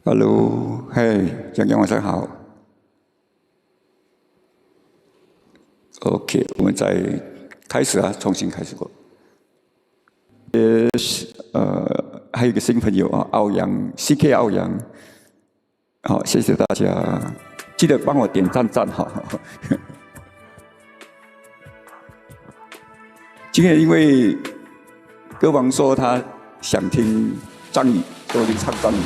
Hello， 嘿，江江晚上好。OK， 我们再开始啊，重新开始过。还有一个新朋友啊，奥阳 CK 奥阳，好，谢谢大家，记得帮我点赞哈。今天因为歌王说他想听藏语，所以我就唱藏语。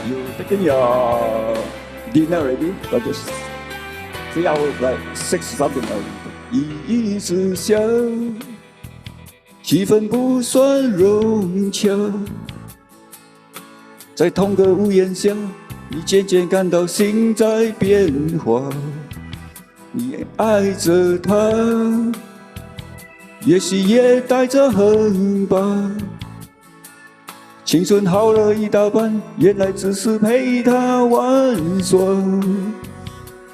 You taking your dinner already? Or just 3 hours, like 6 something already. 一直笑，气氛不算融洽，在同个屋檐下，你渐渐感到心在变化。你爱着他，也许也带着恨吧。青春耗了一大半，原来只是陪他玩耍，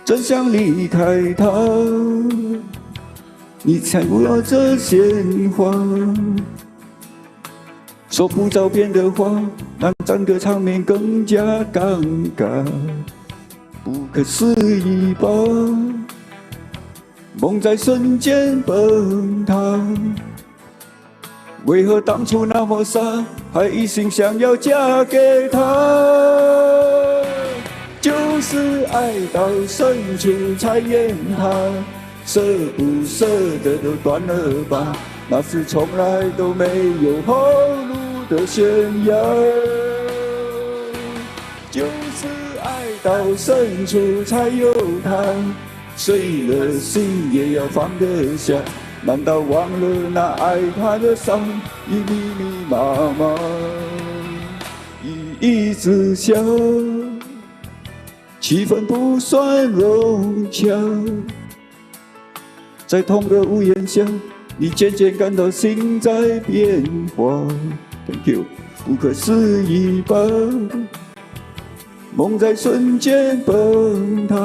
真想离开他，你才不要这鲜花，说不着边的话，让整个场面更加尴尬，不可思议吧，梦在瞬间崩塌。为何当初那么傻，还一心想要嫁给他？就是爱到深处才怨他，舍不舍得都断了吧，那是从来都没有后路的悬崖。就是爱到深处才有他，碎了心也要放得下。难道忘了那爱他的伤，已密密麻麻，一直笑，气氛不算融洽，在同个屋檐下，你渐渐感到心在变化。Thank you， 不可思议吧，梦在瞬间崩塌，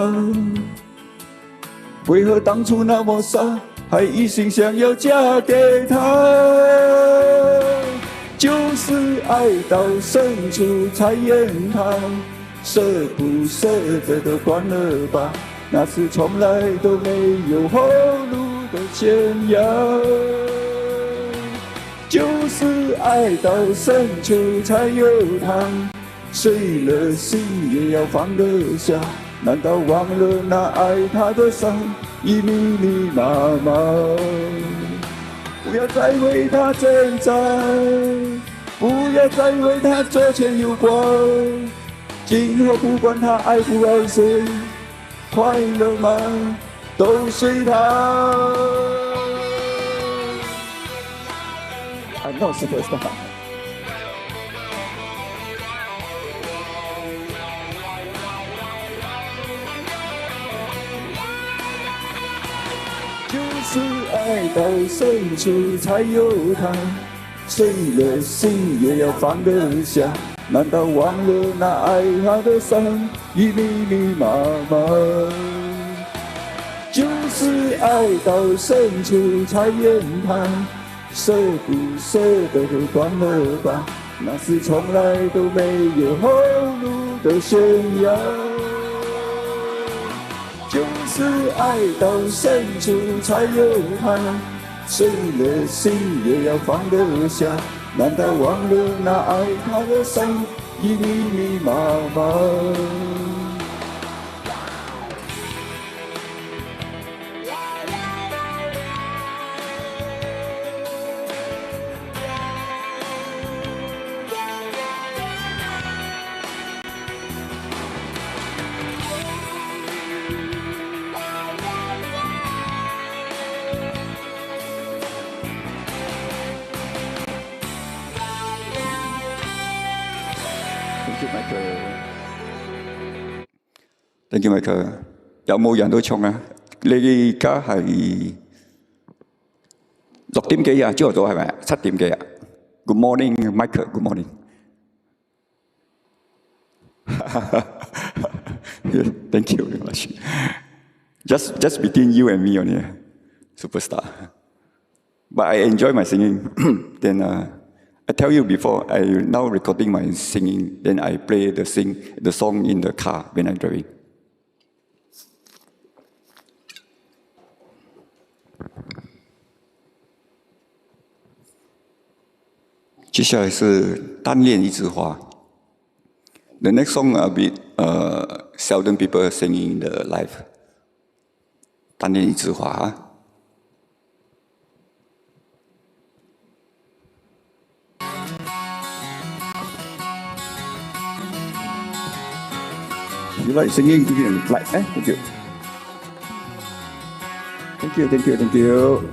为何当初那么傻？还一心想要嫁给他，就是爱到深处才怨他，舍不舍得都断了吧，那是从来都没有后路的悬崖。就是爱到深处才有他，碎了心也要放得下，难道忘了那爱他的伤？已密密麻麻，不要再为他挣扎，不要再为他左牵右挂，今后不管他爱不爱谁，快乐吗？都随他。I'm not superstar。就是爱到深处才有他，碎了心也要放得下，难道忘了那爱他的伤，已密密麻麻。就是爱到深处才怨他，舍不舍得都断了吧，那是从来都没有后路的悬崖。就是爱到深处才有他，碎了心也要放得下，难道忘了那爱他的伤，已密密麻麻。Thank you Michael Thank you Michael 有冇人都唱啊？你而家係6點幾啊？朝頭早係咪？7點幾啊 ？Good morning Michael Good morning Thank you very much Just between you and me only Superstar But I enjoy my singing Then I tell you before, I now recording my singing, then I play the song in the car when I'm driving. 接下来是单恋一枝花。The next song a bit seldom people singing in the live. 单恋一枝花啊。You like singing? Give me a like, Thank you. Thank you, thank you, thank you.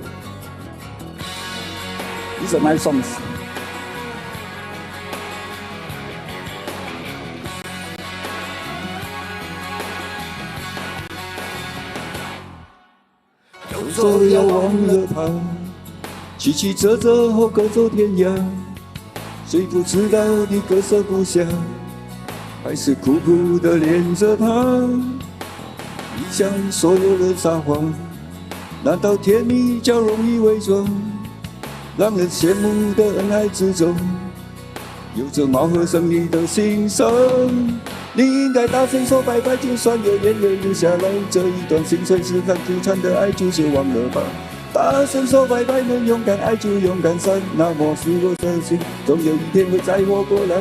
These are nice songs.都说要忘了他，曲曲折折后各走天涯，谁不知道你割舍不下。还是苦苦地恋着他，你向所有人撒谎，难道甜蜜较容易伪装？让人羡慕的恩爱之中，有着貌合神离的心声。你应该大声说拜拜，就算有眼泪流下来，这一段心碎是很纠缠的爱，就忘了吧。大声说拜拜，能勇敢爱就勇敢散，那么是我的心，总有一天会再活过来。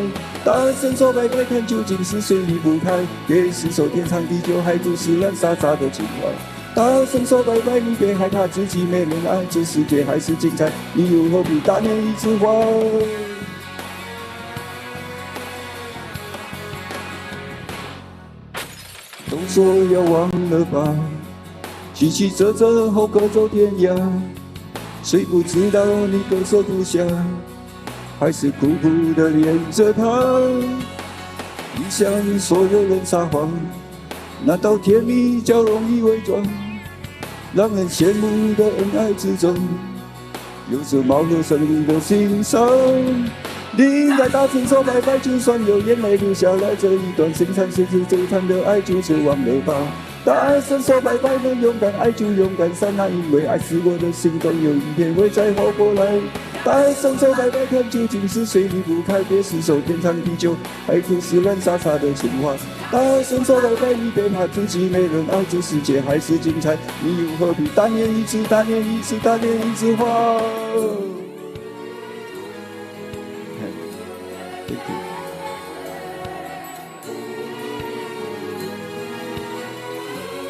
大声说拜拜，看究竟是谁离不开，别失手天长地久，还不是懒傻傻的情怀。大声说拜拜，你别害怕自己没人爱，这世界还是精彩，你又何必单恋一枝花？都说要忘了吧，曲曲折折后各走天涯，谁不知道你割舍不下，还是苦苦地恋着他。你向所有人撒谎，难道甜蜜较容易伪装？让人羡慕的恩爱之中，有着貌合神离的心声。你应该大声说拜拜，就算有眼泪流下来，这一段心残是最纠缠的爱，就是忘了吧。大声说拜拜，能勇敢爱就勇敢散，那因为爱是我的心，总有一天会再活过来。大声说拜拜，看究竟是谁离不开，别失手天长地久，还不是懒傻傻的情话。大声说拜拜，你别怕自己没人爱，这世界还是精彩，你又何必单恋一枝，单恋一枝，单恋一枝花。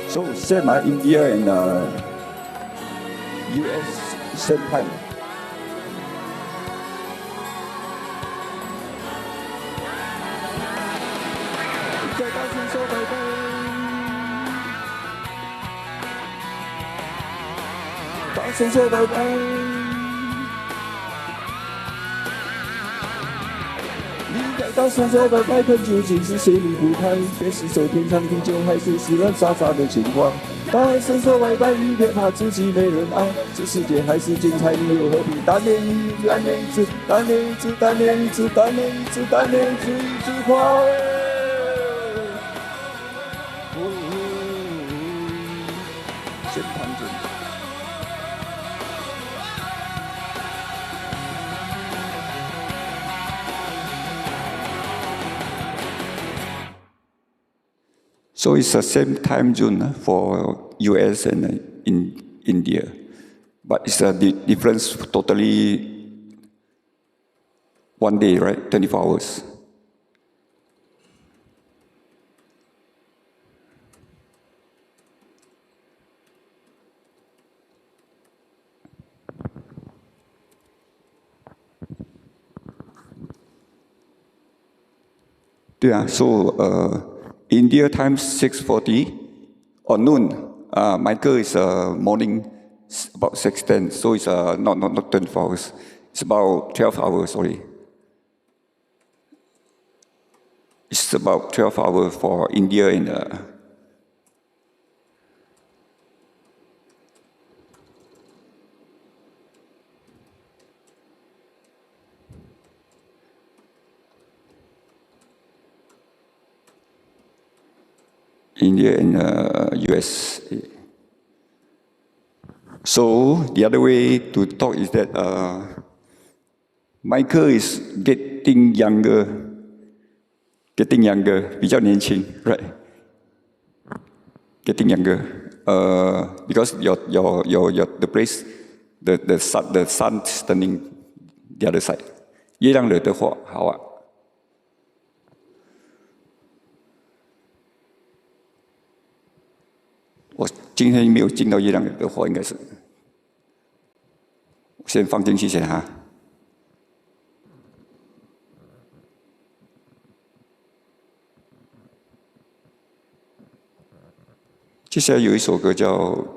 So same India and US same time. Đại聲說拜拜。大声说拜拜，看究竟是谁离不开，别失手天长地久，还是死了傻傻的情话。大声说拜拜，你别怕自己没人爱，这世界还是精彩，你又何必单恋一枝，单恋一枝，单恋一枝，单恋一枝，单恋一枝，单恋一枝，一枝花。先弹准。So it's the same time zone for US and in India, but it's a difference totally one day, right? 24 hours. Yeah, so India time 6:40 or noon. Michael is morning about 6:10, so it's not 24 hours. It's about 12 hours, sorry. It's about 12 hours for India and US. So the other way to talk is that Michael is getting younger, 比较年轻 right? Getting younger, because the place, the sun is turning the other side. 月亮惹的祸，好啊。我今天没有进到月亮的话，应该是我先放进去先哈。接下来有一首歌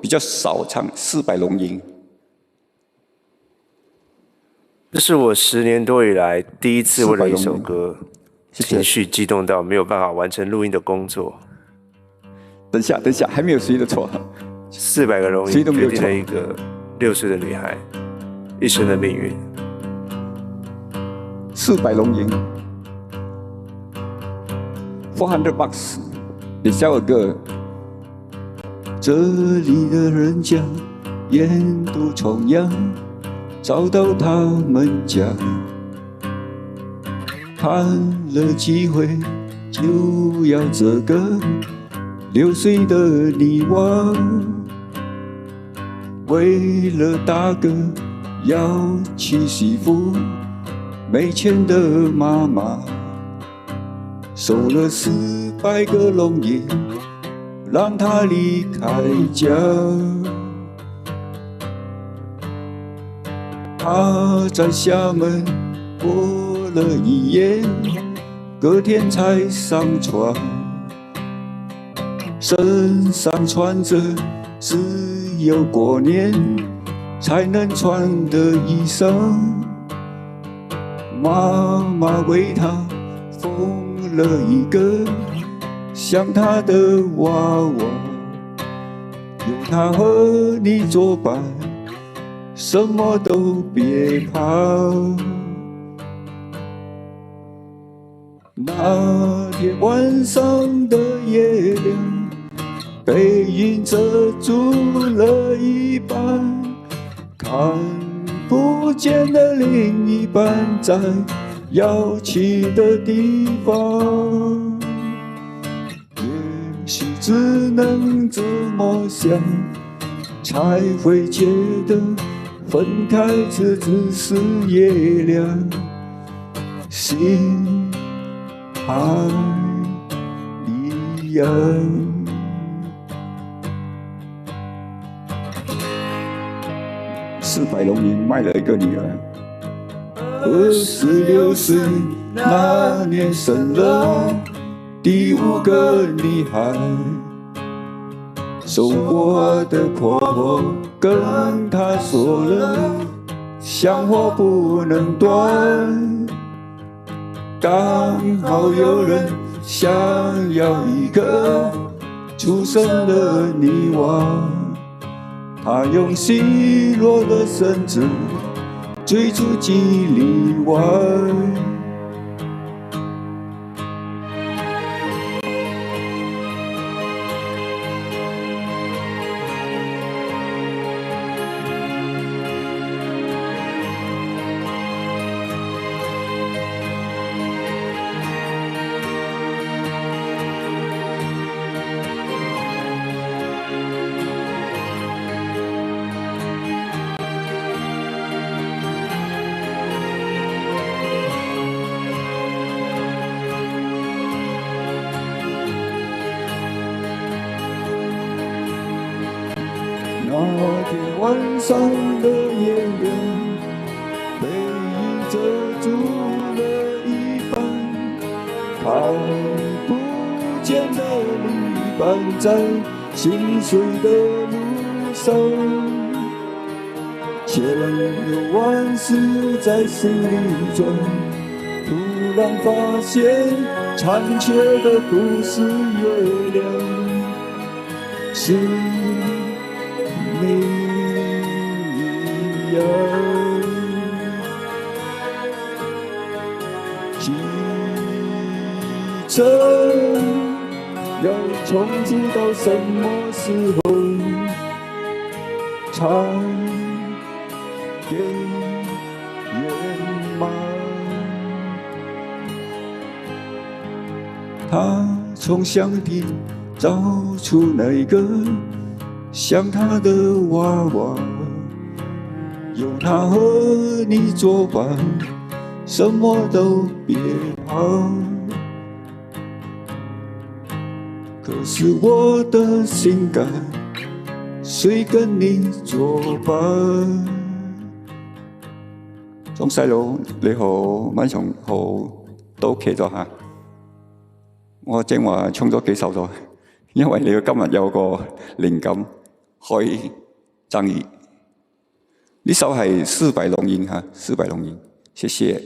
比较少唱，《400龙吟》。这是我10年多以来第一次为了一首歌情绪激动到没有办法完成录音的工作。等一下，还没有谁的错。400个龙吟决定了一个6岁的女孩一生的命运。400龙吟 ，$400，你下个歌。这里的人家烟都重阳，找到他们家，盼了机会就要这个6岁的女娃，为了大哥要娶媳妇，没钱的妈妈收了400个龙吟，让他离开家。他在厦门过了1夜，隔天才上船，身上穿着只有过年才能穿的衣裳。妈妈为他缝了一个像他的娃娃，有他和你作伴，什么都别怕。那天晚上的月亮被云遮住了一半，看不见的另一半在要去的地方。也许只能这么想，才会觉得分开这只是月亮，心还一样。400龙吟卖了一个女儿，26岁那年生了第5个女孩。收获的婆婆跟她说了，香火不能断，刚好有人想要一个出生的女娃。他用细弱的身子追出几里外，那天晚上的月亮被云遮住了一半，看不见的另一半在心碎的路上，千有万事在心里转，突然发现残缺的不是月亮，是你呀。记着要从知道什么时候才给圆满。他从箱底找出那个像他的娃娃，有他和你作伴，什么都别怕。可是我的心肝，谁跟你作伴？中細佬你好，晚上好，都企咗下。我正話唱咗幾首咗，因為你今日有個靈感可以爭議。呢首係四百龍音哈，四百龍音，謝謝。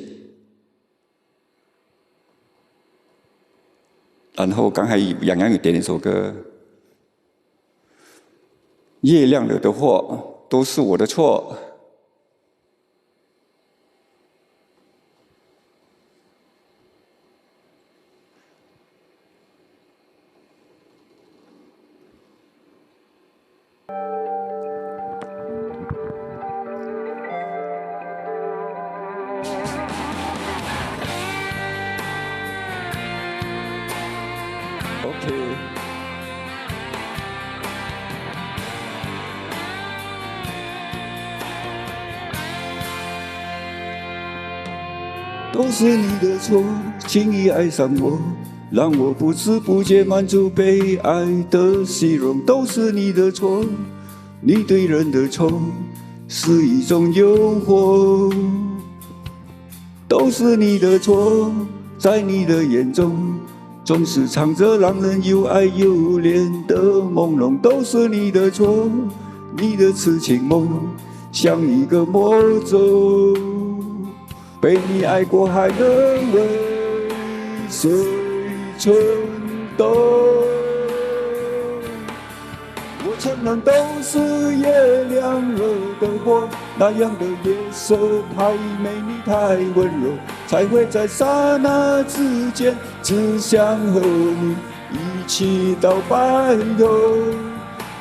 然後剛才洋洋有點一首歌，月亮惹的禍都是我的錯。都是你的错，轻易爱上我，让我不知不觉满足被爱的虚荣。都是你的错，你对人的宠是一种诱惑。都是你的错，在你的眼中总是藏着让人又爱又怜的朦胧。都是你的错，你的痴情梦像一个魔咒。被你爱过还能为谁蠢动？我承认都是月亮惹的祸，那样的夜色太美丽太温柔，才会在刹那之间只想和你一起到白头。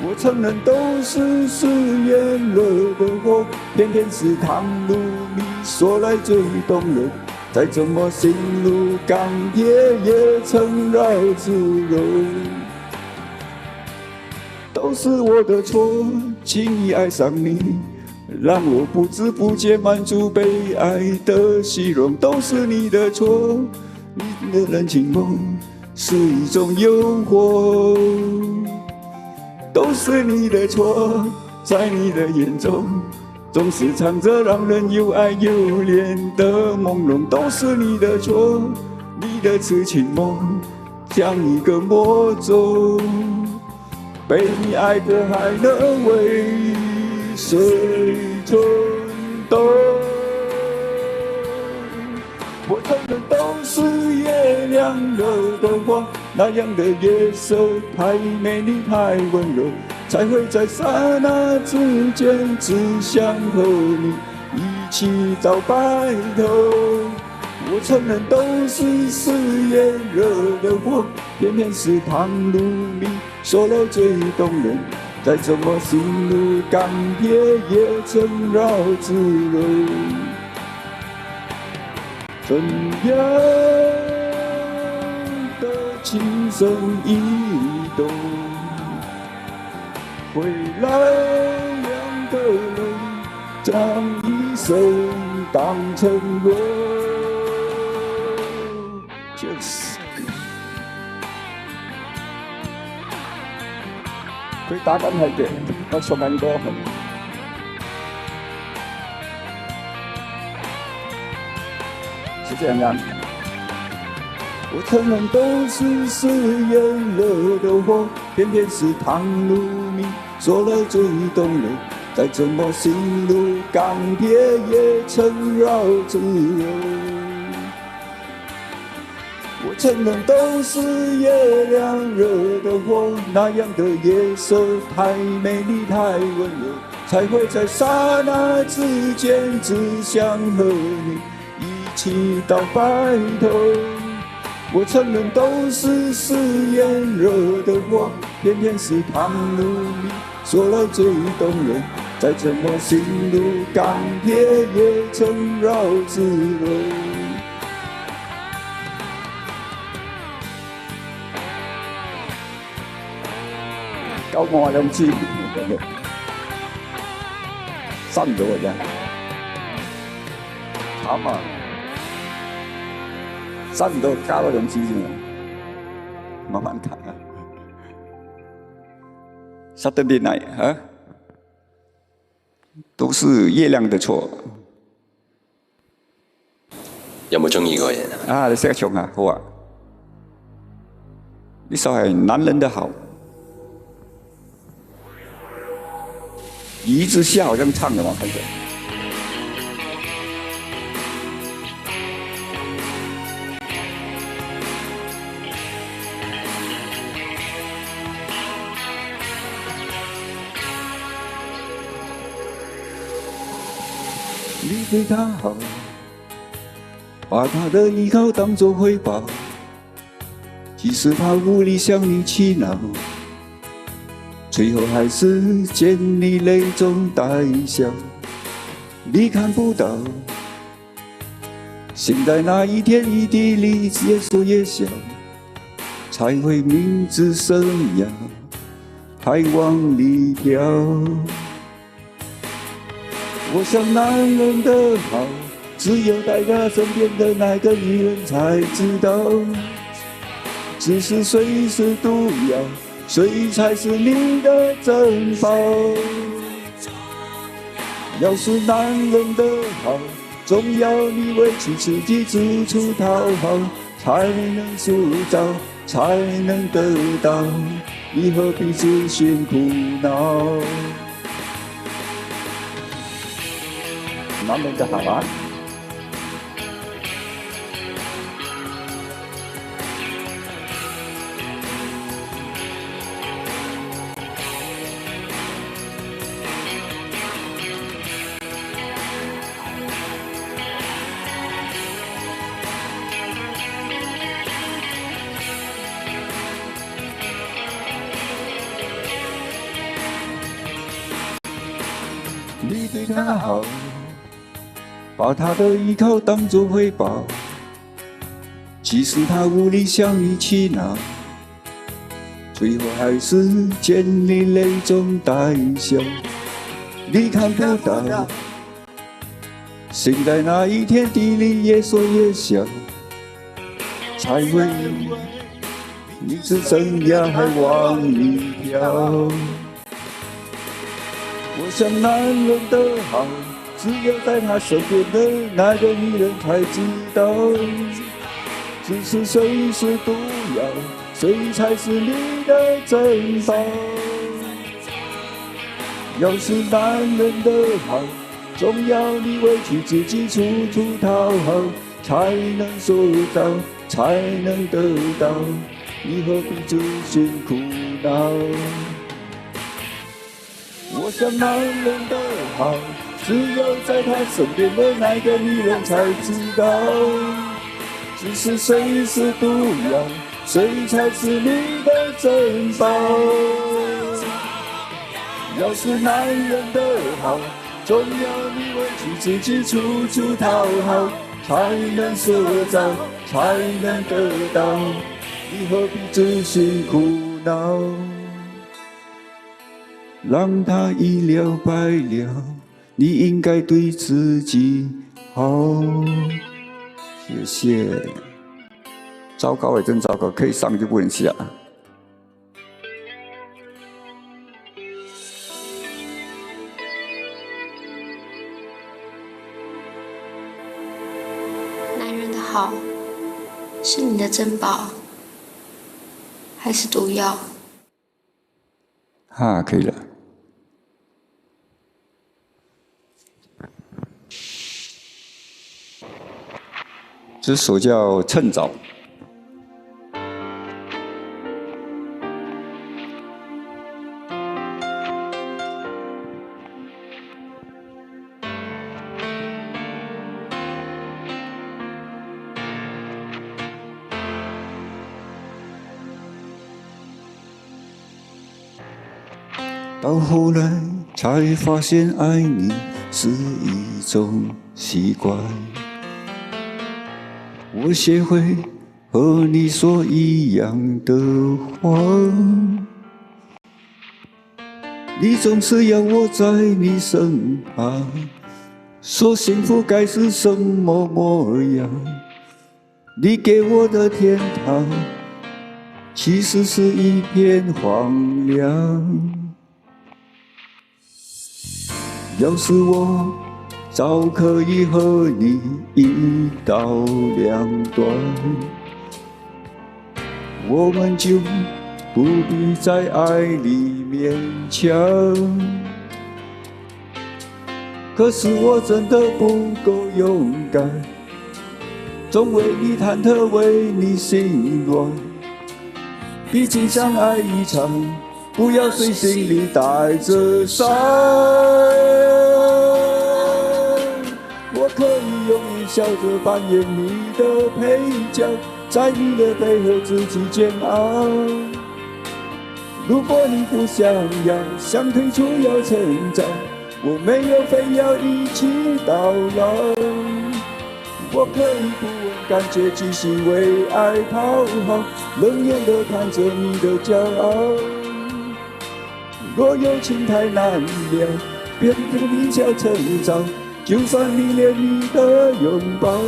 我承认都是誓言惹的祸，偏偏是糖露蜜说来最动人。再怎么心如钢铁，也曾绕自柔。都是我的错，轻易爱上你，让我不知不觉满足被爱的虚荣。都是你的错，你的人情梦是一种诱惑。都是你的错，在你的眼中总是藏着让人又爱又怜的朦胧。都是你的错，你的痴情梦像一个魔咒。被你爱过还能为谁蠢动？我承认都是月亮惹的祸，那样的夜色太美丽太温柔，才会在刹那之间只想和你一起到白头。我承认都是誓言惹的祸，偏偏是糖露蜜说来最动人。再怎么心如钢铁，也曾绕自柔。怎样的情深意动，会让两个人将一生当承诺。就是佢打緊係嘅，我唱緊歌。是这样，我承认都是誓言惹的祸，偏偏是糖露蜜说来最动人。再怎么心如钢铁，也曾绕自柔。我承认都是月亮惹的祸，那样的夜色太美丽太温柔，才会在刹那之间只想和你一起到白头。我承认都是誓言惹的祸，偏偏是唐努你说来最动人，再怎么心如钢铁也曾绕指柔。高我兩次，刪咗嘅啫，慘啊！刪唔到，加多2次啫嘛，慢慢睇啊。Saturday night 啊，都是月亮的錯。有冇中意過人啊？啊，你識得唱啊？好啊，呢首係男人的好。一直下好像唱的嘛，开始。你对他好，把他的依靠当作回报，即使他无力向你祈祷。最后还是见你泪中带笑，你看不到，心在那一天一地里越缩越小，才会明知生涯还往里跳。我想男人的好，只有在他身边的那个女人才知道，只是随时都要。谁才是你的珍宝？要是男人的好，总要你委屈自己，处处讨好，才能塑造，才能得到。你何必自寻苦恼？男人的好啊！你对他好，把他的依靠当作回报，即使他无力向你祈祷，最后还是见你泪中带笑。你看不到，心在那一天地里越缩越小，才会你只生涯还往里跳。我想男人的好，只有在他身边的那个女人才知道，只是随时都要，谁才是你的珍宝？要是男人的好，总要你委屈自己，处处讨好，才能塑造，才能得到。你何必自寻苦恼？我想男人的好，只有在他身边的那个女人才知道，只是随时都要，谁才是你的珍宝？要是男人的好，总要你委屈自己，处处讨好，才能塑造，才能得到。你何必自寻苦恼？让他一了百了，你应该对自己好。谢谢。糟糕也真糟糕，可以上就不能下。男人的好，是你的珍宝，还是毒药？哈，可以了。这首叫《趁早》。到后来才发现爱你是一种习惯。我学会和你说一样的话，你总是要我在你身旁，说幸福该是什么模样。你给我的天堂其实是一片荒凉。要是我早可以和你一刀两断，我们就不必在爱里勉强。可是我真的不够勇敢，总为你忐忑，为你心乱。毕竟相爱一场，不要随心里带着伤。我可以永远笑着扮演你的配角，在你的背后自己煎熬。如果你不想要，想退出要成长，我没有非要一起到老。我可以不问感觉，继续为爱讨好，冷眼地看着你的骄傲。若有情太难了，别陪你笑成长，就算你连你的拥抱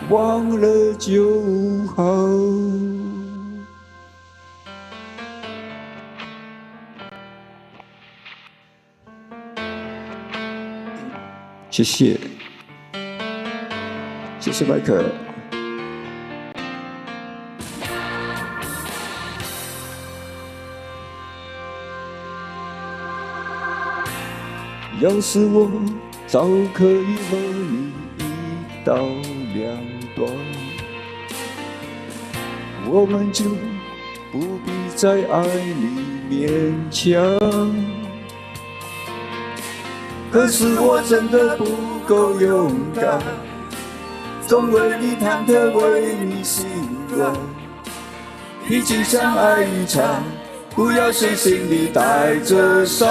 忘了就好。谢谢，谢谢麦克。要是我早可以和你一刀两断，我们就不必在爱里勉强。可是我真的不够勇敢，总为你忐忑，为你心乱。毕竟相爱一场，不要随心里带着伤。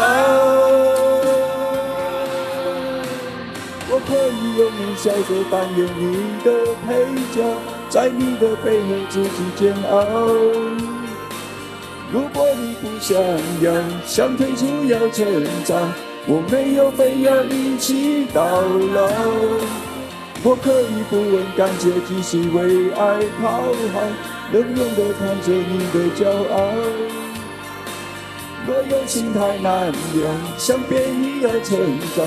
我可以永远笑着扮演你的配角，在你的背后自己煎熬。如果你不想要，想退出要成长，我没有非要一起到老。我可以不问感觉，继续为爱讨好，冷眼地看着你的骄傲。若有情太难了，想变异要成长，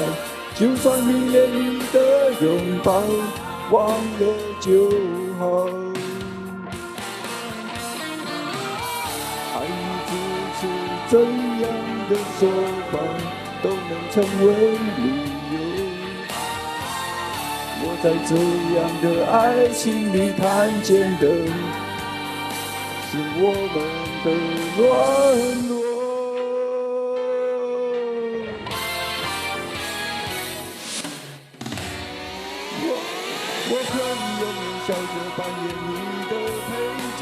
就算你连你的拥抱忘了就好。爱就是这样的说法，都能成为理由。我在这样的爱情里看见的是我们的软弱。我可以永远笑着扮演你的配角，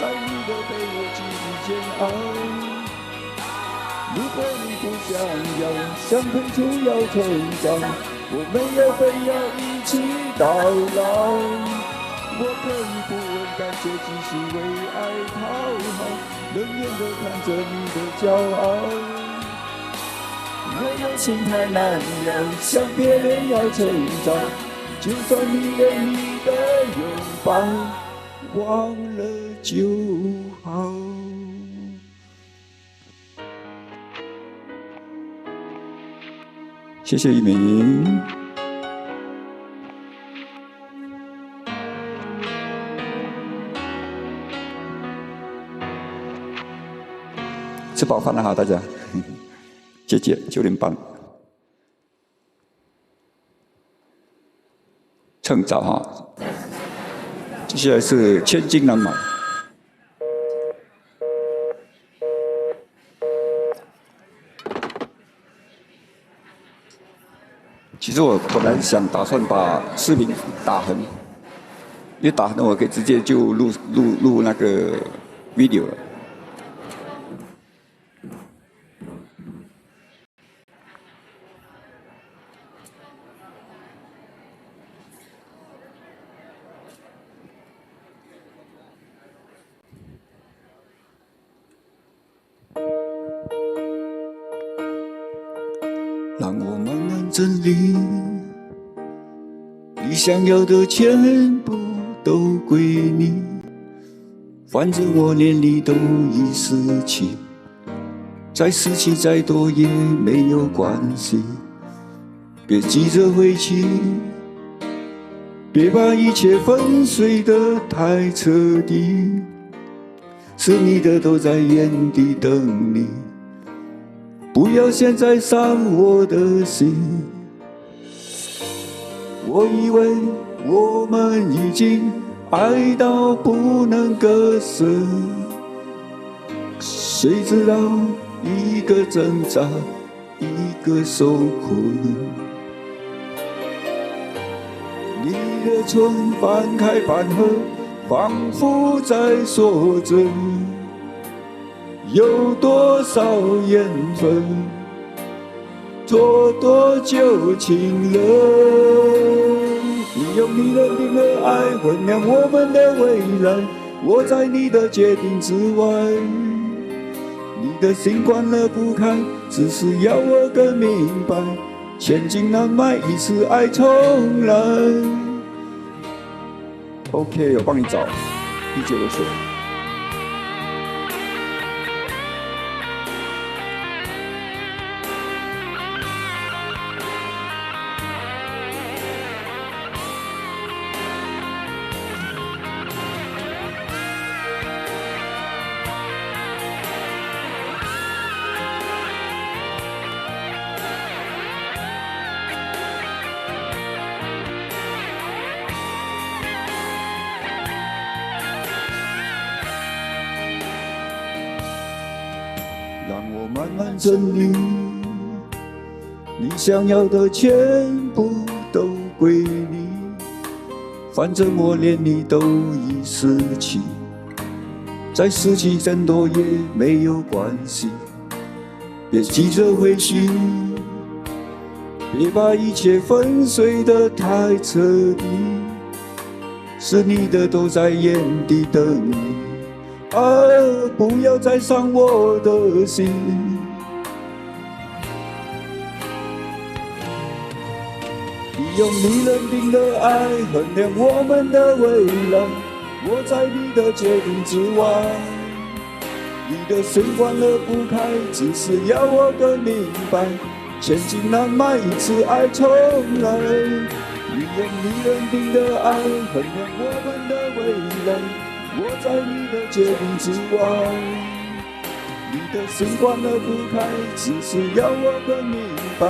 在你的背后继续煎熬。如果你不想要，想退出要成长，我没有非要一起到老。我可以不问感觉，继续为爱讨好，冷眼地看着你的骄傲。若有情太难了，想别人要成长，就算你连你的拥抱忘了就好。谢谢一鸣。吃饱饭了哈，大家。姐姐9点半。趁早哈。接下来是千金难买。其实我本来打算把视频打横，因为打横我可以直接就录那个 video 了。让我慢慢整理，你想要的全部都归你，反正我连你都已失去，再失去再多也没有关系，别急着回去，别把一切粉碎得太彻底，是你的都在原地等你，不要现在伤我的心。我以为我们已经爱到不能割舍，谁知道一个挣扎，一个受困。你的唇翻开半合，仿佛在说着有多少缘分，做多久情人。你用你认定的爱衡量我们的未来，我在你的决定之外，你的心关了不开，只是要我更明白，千金难买一次爱重来。 OK， 我帮你找第九个水。让我慢慢整理，你想要的全部都归你，反正我连你都已失去，再失去更多也没有关系，别急着回去，别把一切粉碎得太彻底，是你的都在原地等你。 不要再伤我的心。你用你认定的爱衡量我们的未来，我在你的决定之外。你的心关了不开，只是要我更明白，千金难买一次爱重来。你用你认定的爱衡量我们的未来。 我在你的决定之外，你的心关了不开，只是要我更明白，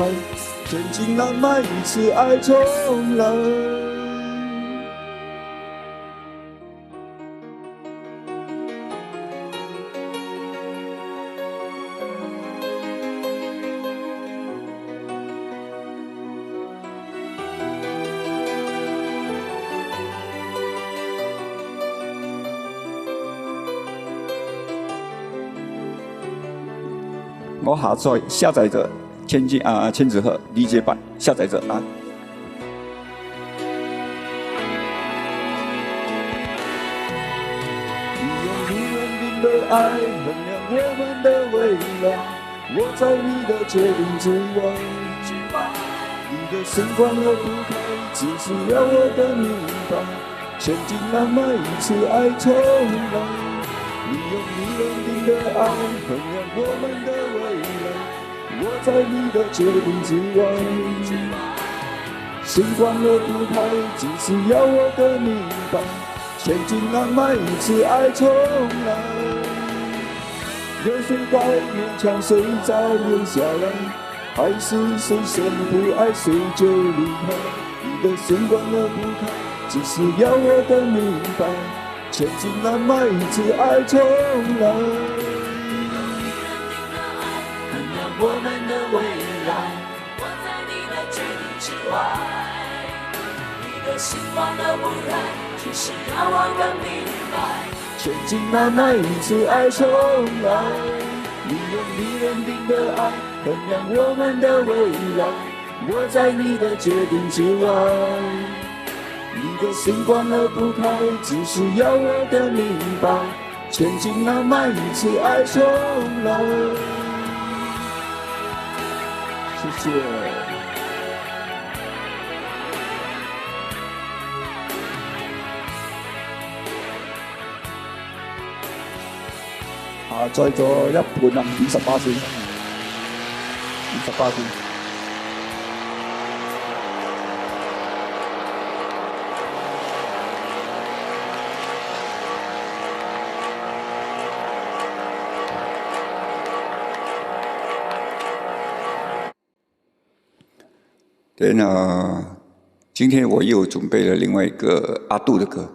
千金难买一次爱重来。 我下载着千纸鹤理解版下载着啊。你用你认定的爱衡量我们的未来，我在你的决定之外。你的心关了不开，只是要我更明白，千金难买一次爱重来。 你用你认定的爱衡量我们的未来，我在你的决定之外。心关了不开，只是要我更明白，千金难买一次爱重来。有谁该勉强谁再留下来，还是谁先不爱谁就离开？你的心关了不开，只是要我更明白。 千金难买一次爱重来，衡量我们的未来，我在你的决定之外。你的心关了不开，只是要我更明白。千金难买一次爱重来，你用你认定的爱衡量我们的未来，我在你的决定之外。 你的心关了不开，只是要我更明白，千金难买一次爱重来。谢。在座一半啊，28歲。对，那今天我又准备了另外一个阿杜的歌。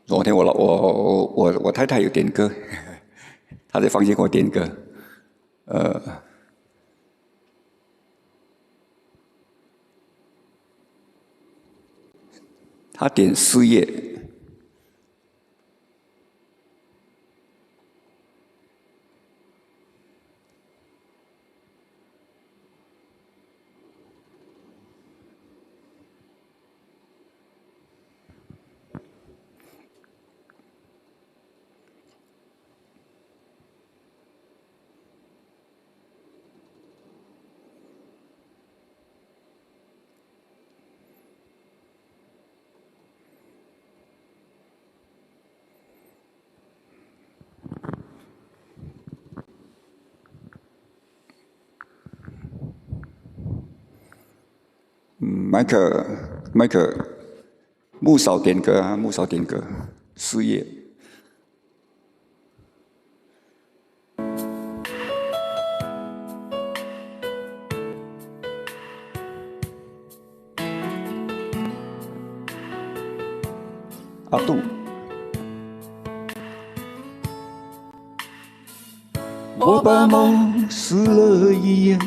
昨天我太太有点歌，她在房间给我点歌，她点事业。麦克，木嫂点歌啊，木嫂点歌，事业。阿杜。我把梦撕了一页，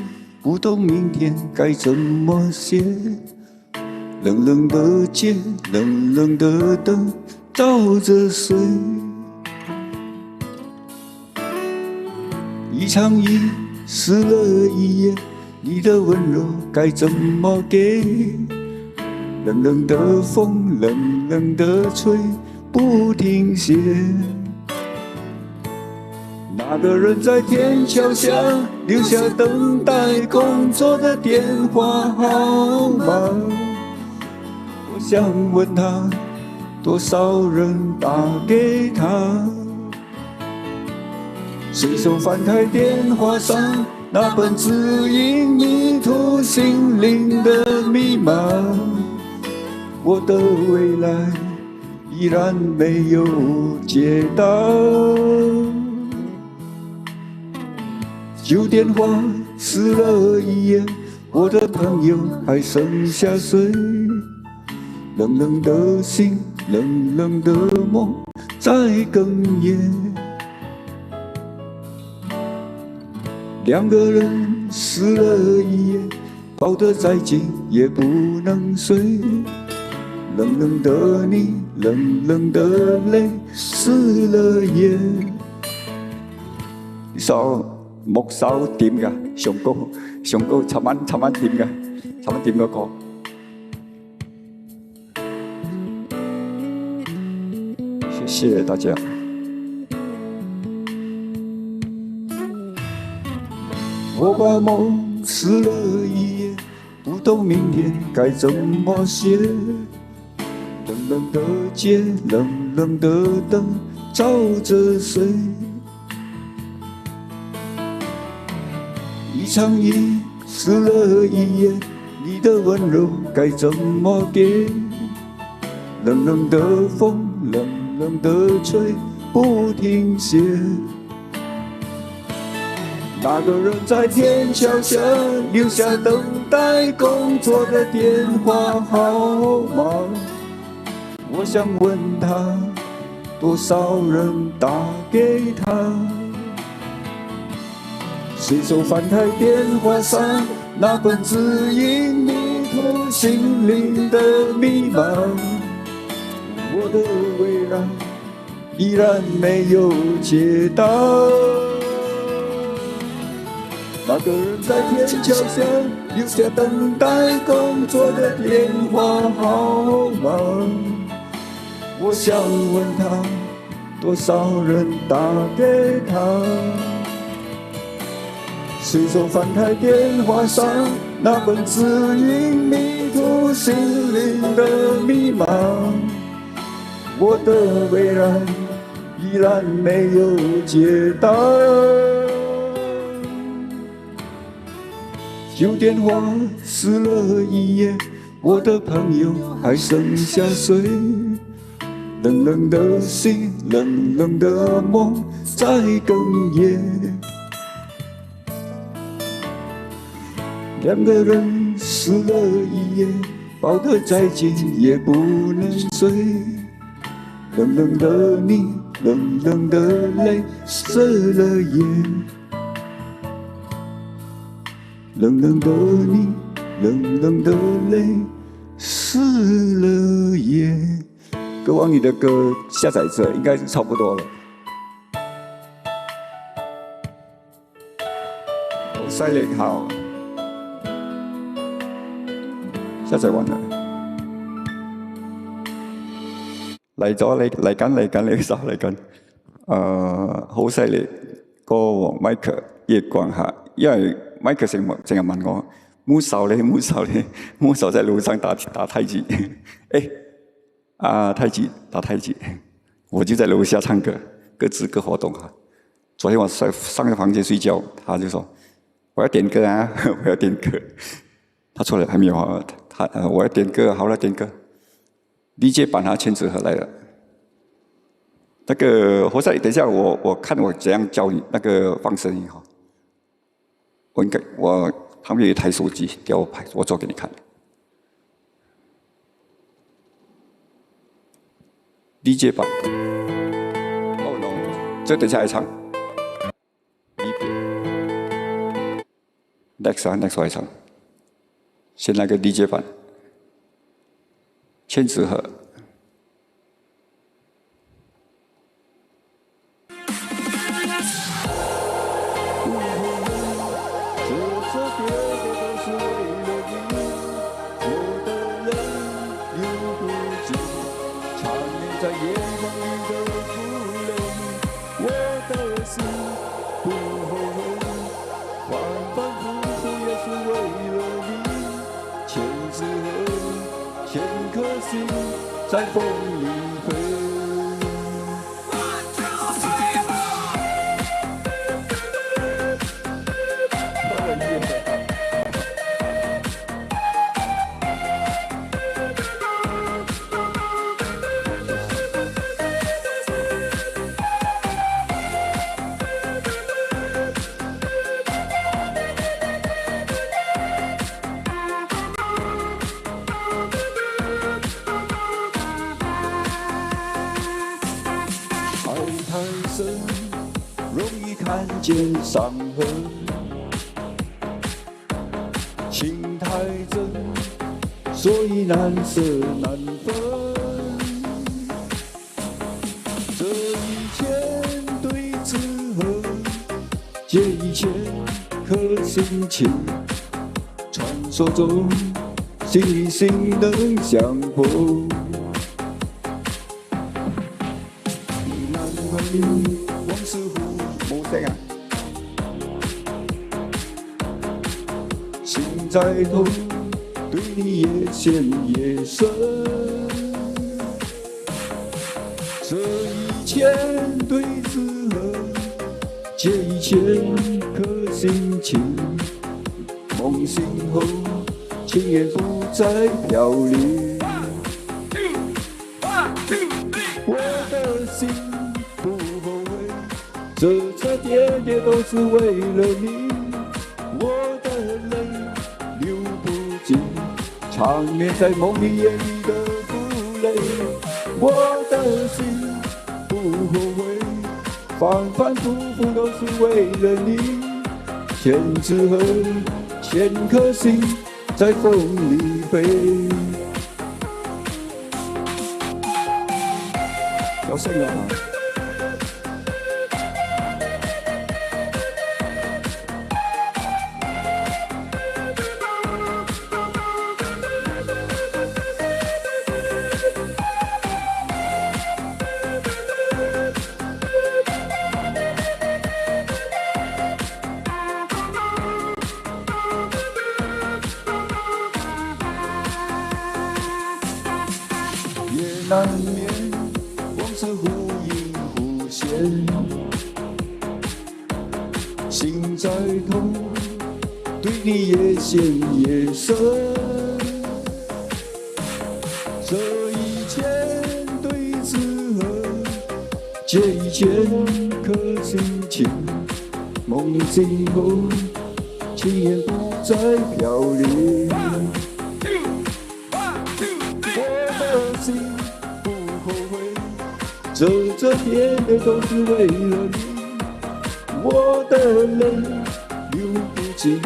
不懂明天该怎么写。冷冷的街，冷冷的灯照着睡。一场雨湿了一夜，你的温柔该怎么给？冷冷的风，冷冷的吹，不停歇。那个人在天桥下留下等待工作的电话号码。我想问他，多少人打给他？随手翻开电话上那本指引迷途心灵的密码，我的未来依然没有解答。旧电话撕了一页，我的朋友还剩下谁？冷冷的心，冷冷的梦在哽咽。两个人撕了一夜，抱得再紧也不能睡。冷冷的你，冷冷的泪湿了眼。木手點㗎？上高尋晚點㗎？尋晚點嗰個？謝謝大家。我把夢撕了一夜，不懂明天該怎麼寫。冷冷的街，冷冷的燈照着誰？一场雨湿了一夜，你的温柔该怎么给？冷冷的风，冷冷的吹，不停歇。那个人在天桥下留下等待工作的电话号码。我想问他，多少人打给他？随手翻开电话上那本指引迷途心灵的密码，我的未来依然没有解答。那个人在天桥下留下等待工作的电话号码，我想问他，多少人打给他？随手翻开电话上那份指引迷途心灵的密码，我的未来依然没有解答。旧电话撕了一页，我的朋友还剩下谁？冷冷的心，冷冷的梦在哽咽。两个人撕了一夜，抱得再紧也不能睡。冷冷的你，冷冷的泪湿了眼。冷冷的你，冷冷的泪湿了眼。歌王你的歌下载着应该是差不多了。塞雷好。下載完啦，嚟咗嚟緊呢首嚟緊，好犀利！歌王 Michael 葉冠夏，因為 Michael 成日問我木手在路上打太極，太極打太極，我就在樓下唱歌，各自各活動哈。昨天我上個房間睡覺，他就說我要點歌啊，我要點歌，他出來還沒有啊。我要點歌，好了，點歌。DJ 版他千紙盒來了。那個活塞，等一下我看我怎樣教你那個放聲音哈。我旁邊有一台手機，給我做給你看。DJ 版。哦 no， 這等一下來唱。Next 來唱。先來個 DJ 版，千紙盒。在风里飞。容易看见伤痕，情太真，所以难舍难分。这一千对纸鹤，借一千颗心情，传说中心与心能相逢。往事湖冇聲啊！心在痛，對你越陷越深。這一千對紙鹤，借一千顆心情，夢醒後，情也不再飄零。我的心不後悔，這車點點都是為了你。我的淚流不盡，長眠在夢裡眼裡的負累。我的心不後悔，反反复复都是為了你。千紙鹤，千顆心在風裡飛。有聲啊！难免往事忽隐忽现，心再痛，对你越陷越深。这一千对纸鹤，借一千颗心情，梦里今后，轻言不再飘零。我的心不后悔，这点点都是为了你。我的泪流不尽，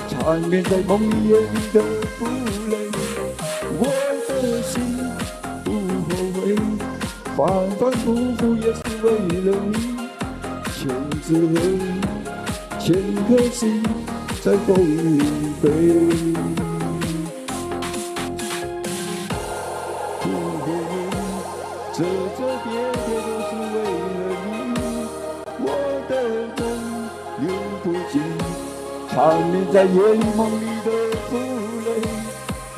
缠绵在梦里夜里的负累。我的心不后悔，反反复复也是为了你。千纸鹤，千颗心在风里飞。不后悔，这点点都是为了你。我的梦流不尽，缠绵在夜里梦里的负累。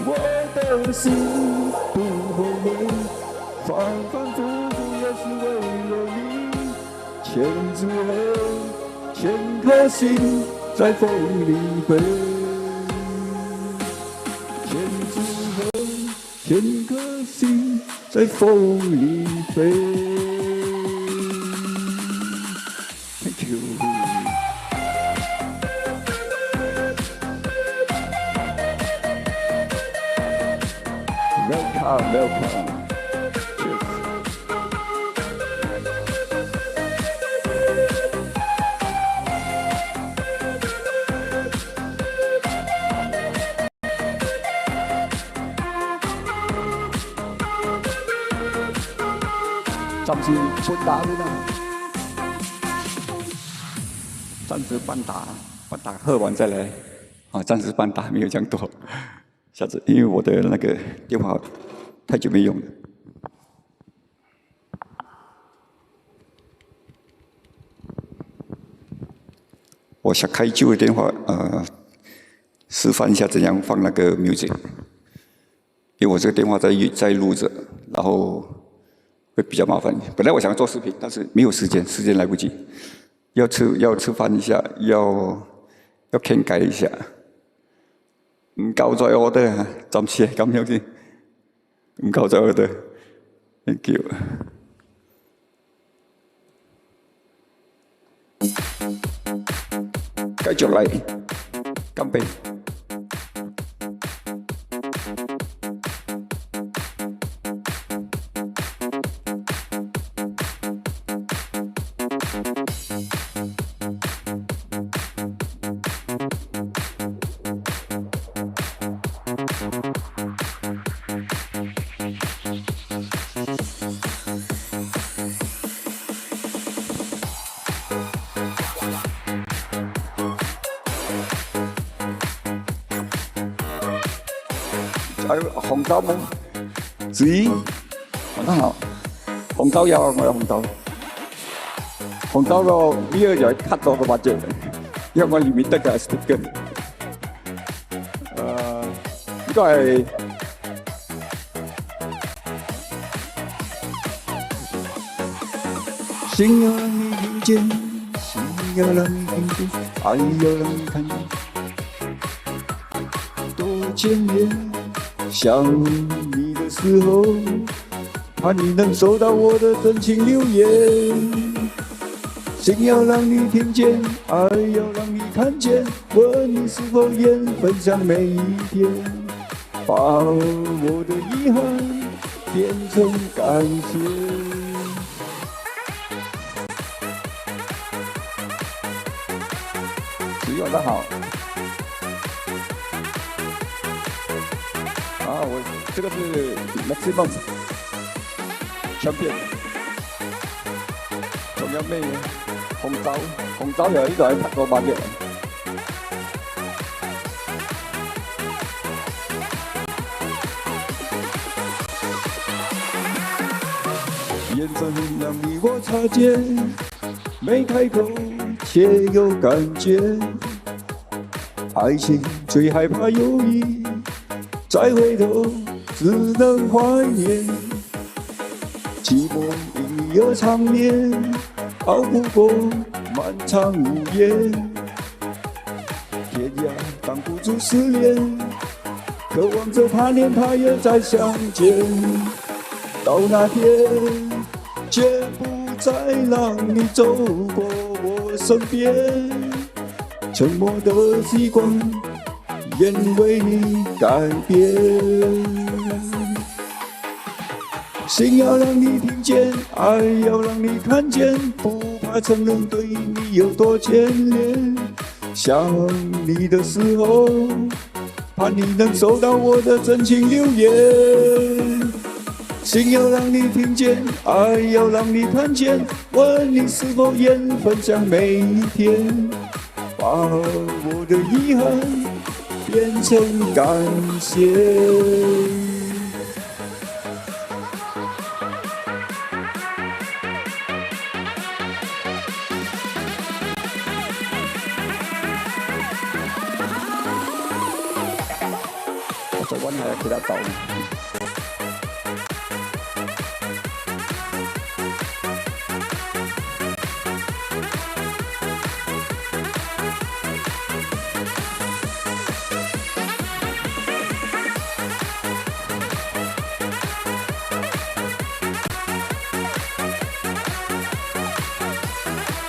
我的心不后悔，反反复复也是为了你。千纸鹤，千颗心在风里飞。千纸鹤，千颗心在风里飞。Thank you. Welcome, welcome. Cheers. 暂时不打的呢，暂时半打，半打喝完再来。啊，暂时半打没有这样多。下次因为我的那个电话太久没用了。我想开旧的电话，示范一下怎样放那个 music。因为我这个电话在录着，然后会比较麻烦。本来我想做视频，但是没有时间，时间来不及。要吃饭一下，要更改一下。唔夠再order啊，暫時係咁樣先。唔夠再order，thank you。繼續嚟，乾杯。还有紅豆冇？子，晚上好。紅豆有，我有紅豆。紅豆個呢個就係 cut 咗個把隻，因為我裏面得嘅係 stick 嘅。呢個係心要讓你聽見，心要讓你聽見，愛要讓你看見，多眷戀。想你的時候，盼你能收到我的真情留言。心要讓你聽見，愛要讓你看見，問你是否願分享每一天，把我的遺憾變成感謝。只有得好。我这个是 maximum 香片，仲有咩紅酒？紅酒又呢度係7個8嘅。眼神讓你我擦肩，沒開口卻有感覺，愛情最害怕猶豫。再回頭，只能懷念。寂寞因你而长眠，熬不过漫长午夜。天涯挡不住思念，渴望着他年他月再相见。到那天，绝不再让你走过我身边。沉默的时光，愿为你改变。心要让你听见，爱要让你看见，不怕承认对你有多眷恋。想你的时候，怕你能收到我的真情留言。心要让你听见，爱要让你看见，问你是否愿分享每一天，把我的遗憾变成感谢。在我还要给他倒。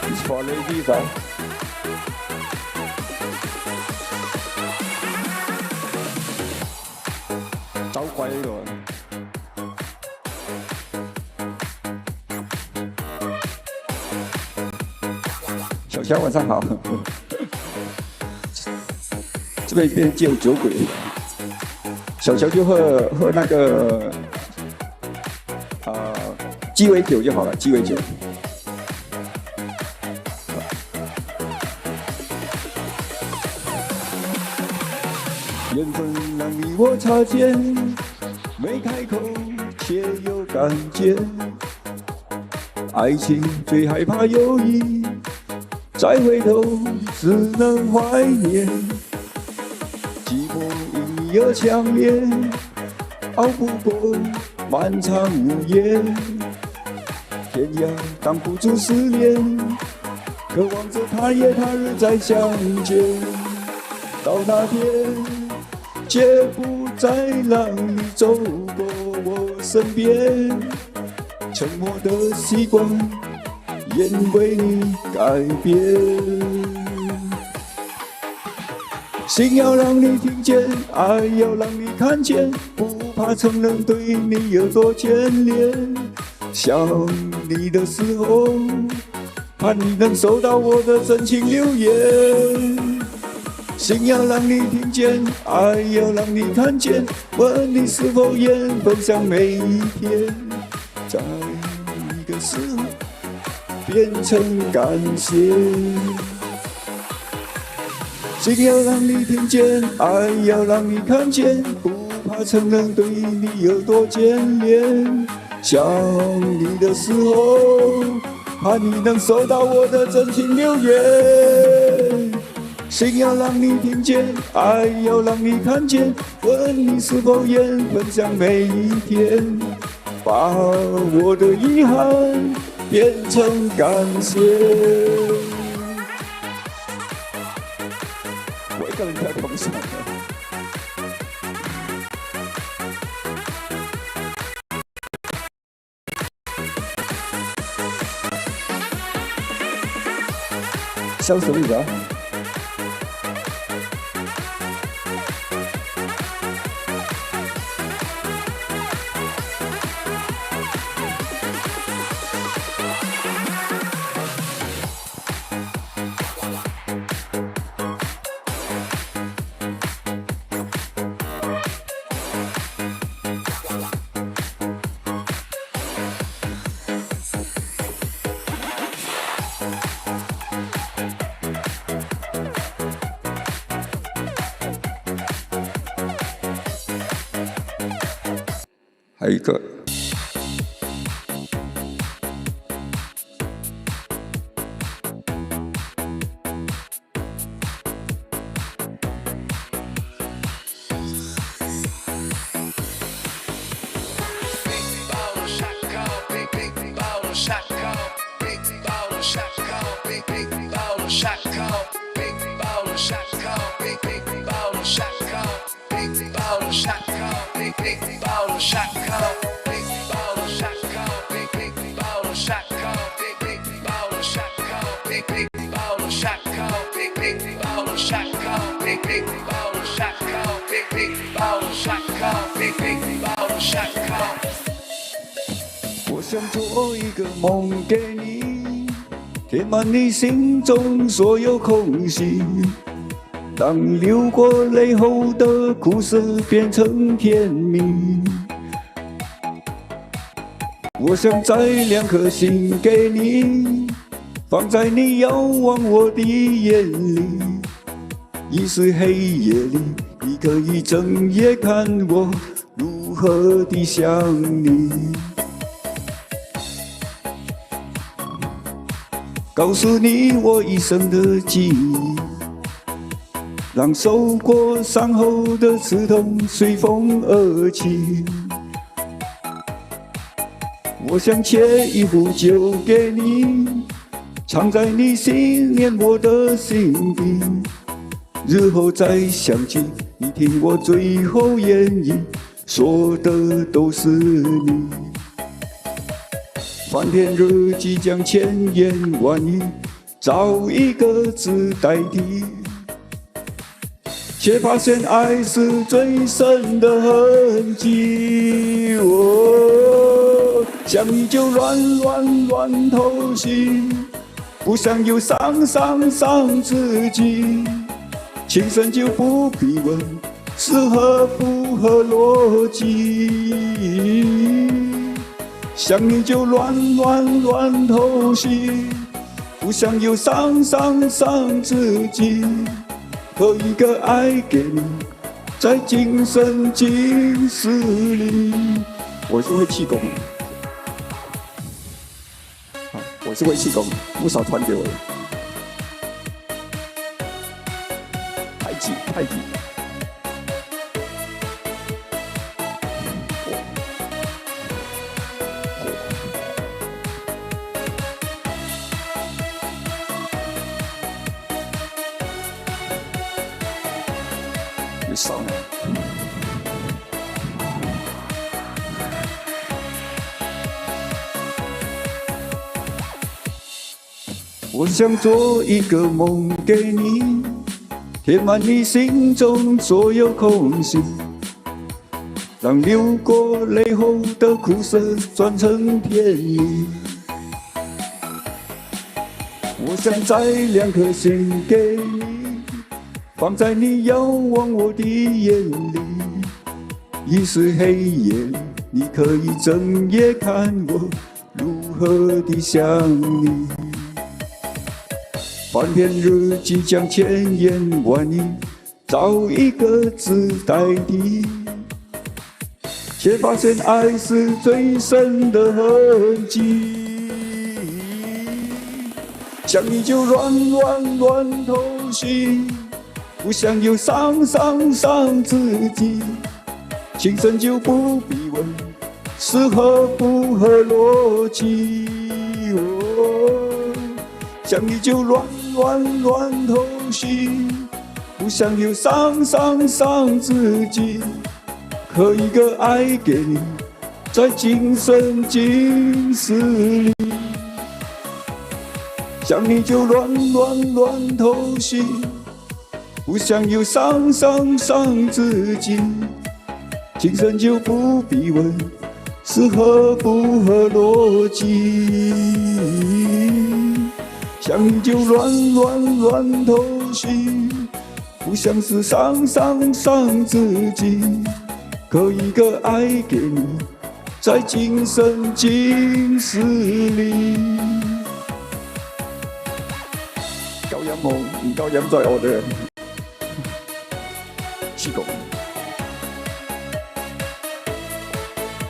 It's for ladies, huh?糟怪了。小乔晚上好，这边只有酒鬼，小乔就喝那个鸡尾酒就好了，鸡尾酒。缘分让你我擦肩，没开口却有感觉。爱情最害怕犹豫，再回头只能怀念。寂寞因你而强烈，熬不过漫长午夜。天涯挡不住思念，渴望着他夜他日再相见。到那天，绝不再让你走过我身边，沉默的时光，愿为你改变。心要让你听见，爱要让你看见，不怕承认对你有多眷恋。想你的时候，怕你能收到我的真情留言。心要让你听见，爱要让你看见，问你是否愿分享每一天，在你的时候变成感谢。心要让你听见，爱要让你看见，不怕承认对你有多眷恋。想你的时候，怕你能收到我的真情留言。心要让你听见，爱要让你看见，问你是否愿分享每一天，把我的遗憾变成感谢。我一个人在同上了。笑什么意思啊？还有一个。想做一个梦给你，填满你心中所有空隙，让流过泪后的苦涩变成甜蜜。我想摘2颗心给你，放在你遥望我的眼里。已是黑夜里，你可以整夜看我如何地想你。告诉你我一生的记忆，让受过伤后的刺痛随风而起。我想切一壶酒给你，藏在你心念我的心底。日后再想起，你听我最后言语，说的都是你。翻篇日记将千言万语找一个字代替，却发现爱是最深的痕迹。想你就乱透心，不想又伤自己。情深就不必问是合不合逻辑。想你就乱透心，不想又伤自己。和一个爱给你，在今生今世里。我是会气功，我是会气功，不少传给我的。太极。你上来。我想做一个梦给你，填满你心中所有空隙，让流过泪后的苦涩转成甜蜜。我想摘2颗心给你，放在你遥望我的眼里。已是黑夜里，你可以整夜看我如何地想你。翻篇日记将千言万语找一个字代替，却发现爱是最深的痕迹。想你就乱透心，不想又伤自己。情深就不必问是合不合逻辑。想你就乱透心，不想又伤自己。可一个爱给你，在今生今世里。想你就乱透心，不想又伤自己。情深就不必问是合不合逻辑。想你就乱透心，不想是伤自己。可一个爱给你，在今生今世里。高音冇，唔夠音在我哋氣功。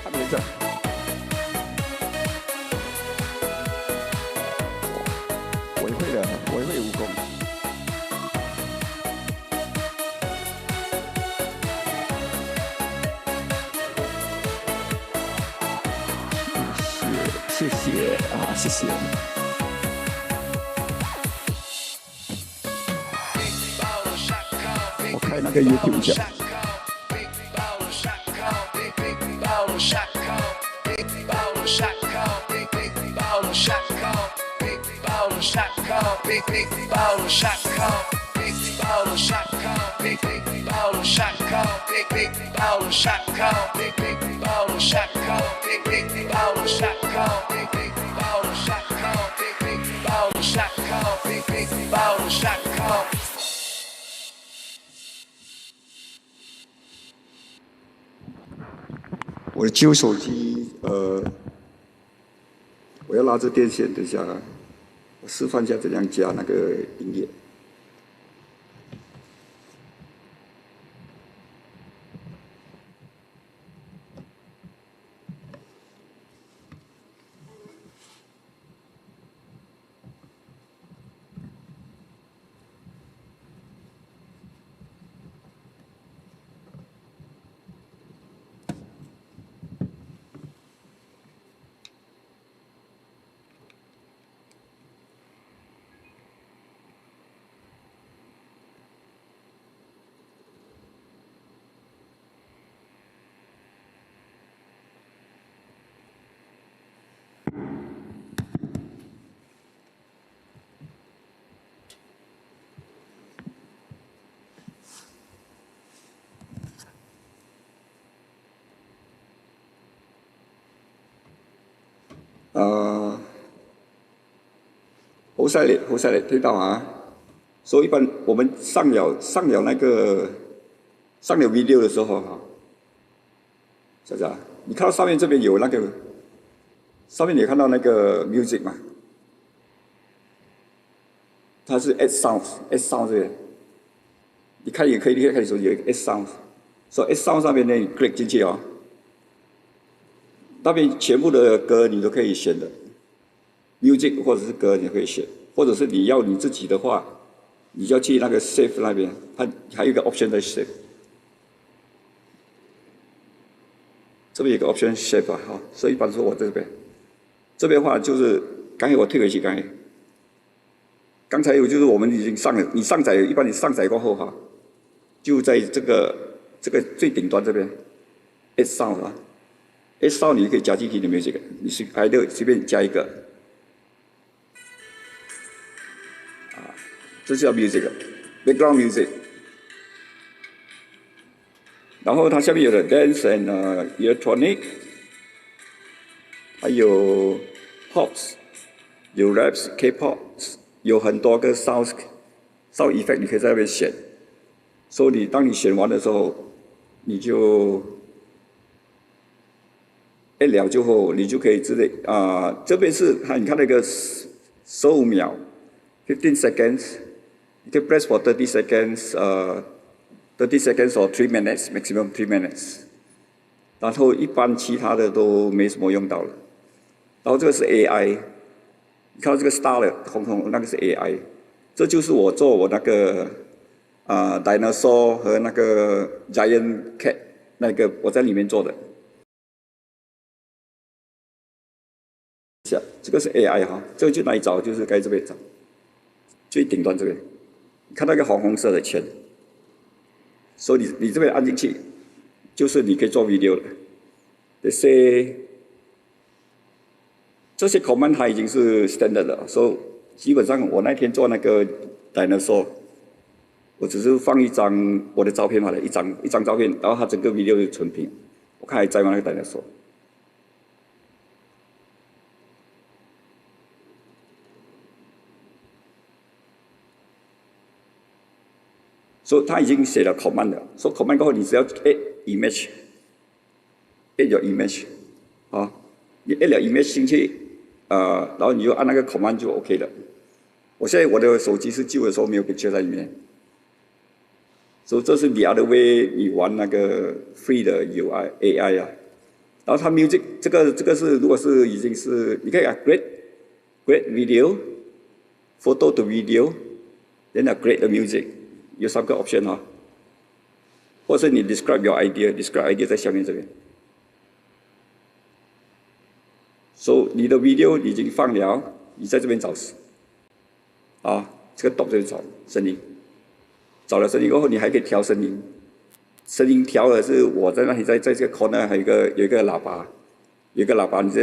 看你這。我会武功。谢谢啊，谢谢。我开那个 YouTube 一下。Big ball shot call, big ball shot call, big ball shot call, big ball shot call, big ball 我的旧手机，我要拉着电线，等一下，我示范一下怎样加那个音乐。后塞列，听到啊？所以一般我们上了 video 的时候哈，是不是啊？你看到上面这边有那个，上面你看到那个 music 嘛？它是 add sound 这边，你看也可以看手机有一个 add sound， 所以 add sound 上面呢，你 click 进去哦，那边全部的歌你都可以选的。music 或者是歌你可以选，或者是你要你自己的话，你就要去那个 save 那边，它还有一个 option 在 save， 这边有个 option save 啊，好，所以一般说我这边的话就是刚才我退回去，刚才有就是我们已经上了，你上载一般你上载过后哈，就在这个最顶端这边 add sound 啊 ，add sound 你可以加进去的 music， 你是随便加一个。这叫 music，background music。然后它下面有的 dance and electronic， 还有 pops， 有 raps、K-pop， 有很多个 sound effect， 你可以在那边选。所以当你选完的时候，你就按了之后，你就可以这边是你看那个15秒 ，15 seconds。You can press for 30 seconds, 30 seconds or 3 minutes, maximum 3 minutes. 然后一般其他的都没什么用到了。然后这个是 AI， 你看到这个 star 的红红那个是 AI， 这就是我做我那个dinosaur 和那个 giant cat 那个我在里面做的。这个是 AI 哈，这个就哪里找？就是该这边找，最顶端这边。看到一个红色的圈，所以你这边按进去，就是你可以做 video 了。这些 command 它已经是 standard 了，所以基本上我那天做那个 dinosaur， 我只是放一张我的照片好了，一张照片，然后它整个 video 就存平。我看还在吗？那个 dinosaur。所以他已经写了 command 了，所以 command 过后，你只要 add image，add your image， 啊，你 add 了 image 进去，然后你就按那个 command 就 OK 了。我现在我的手机是旧的时候没有 picture 在里面，所以这是 the other way 你玩那个 free 的 AI 啊。然后它 music 这个是如果是已经是你可以create video，photo to video，then create the music。有3个 option 哈，或者是你 describe your idea 在下面这边。So 你的 video 已经放了，你在这边找这个 dot 这边找声音，找了声音过后，你还可以调声音。声音调的是我在那里，在这个 corner 还有一个喇叭，你在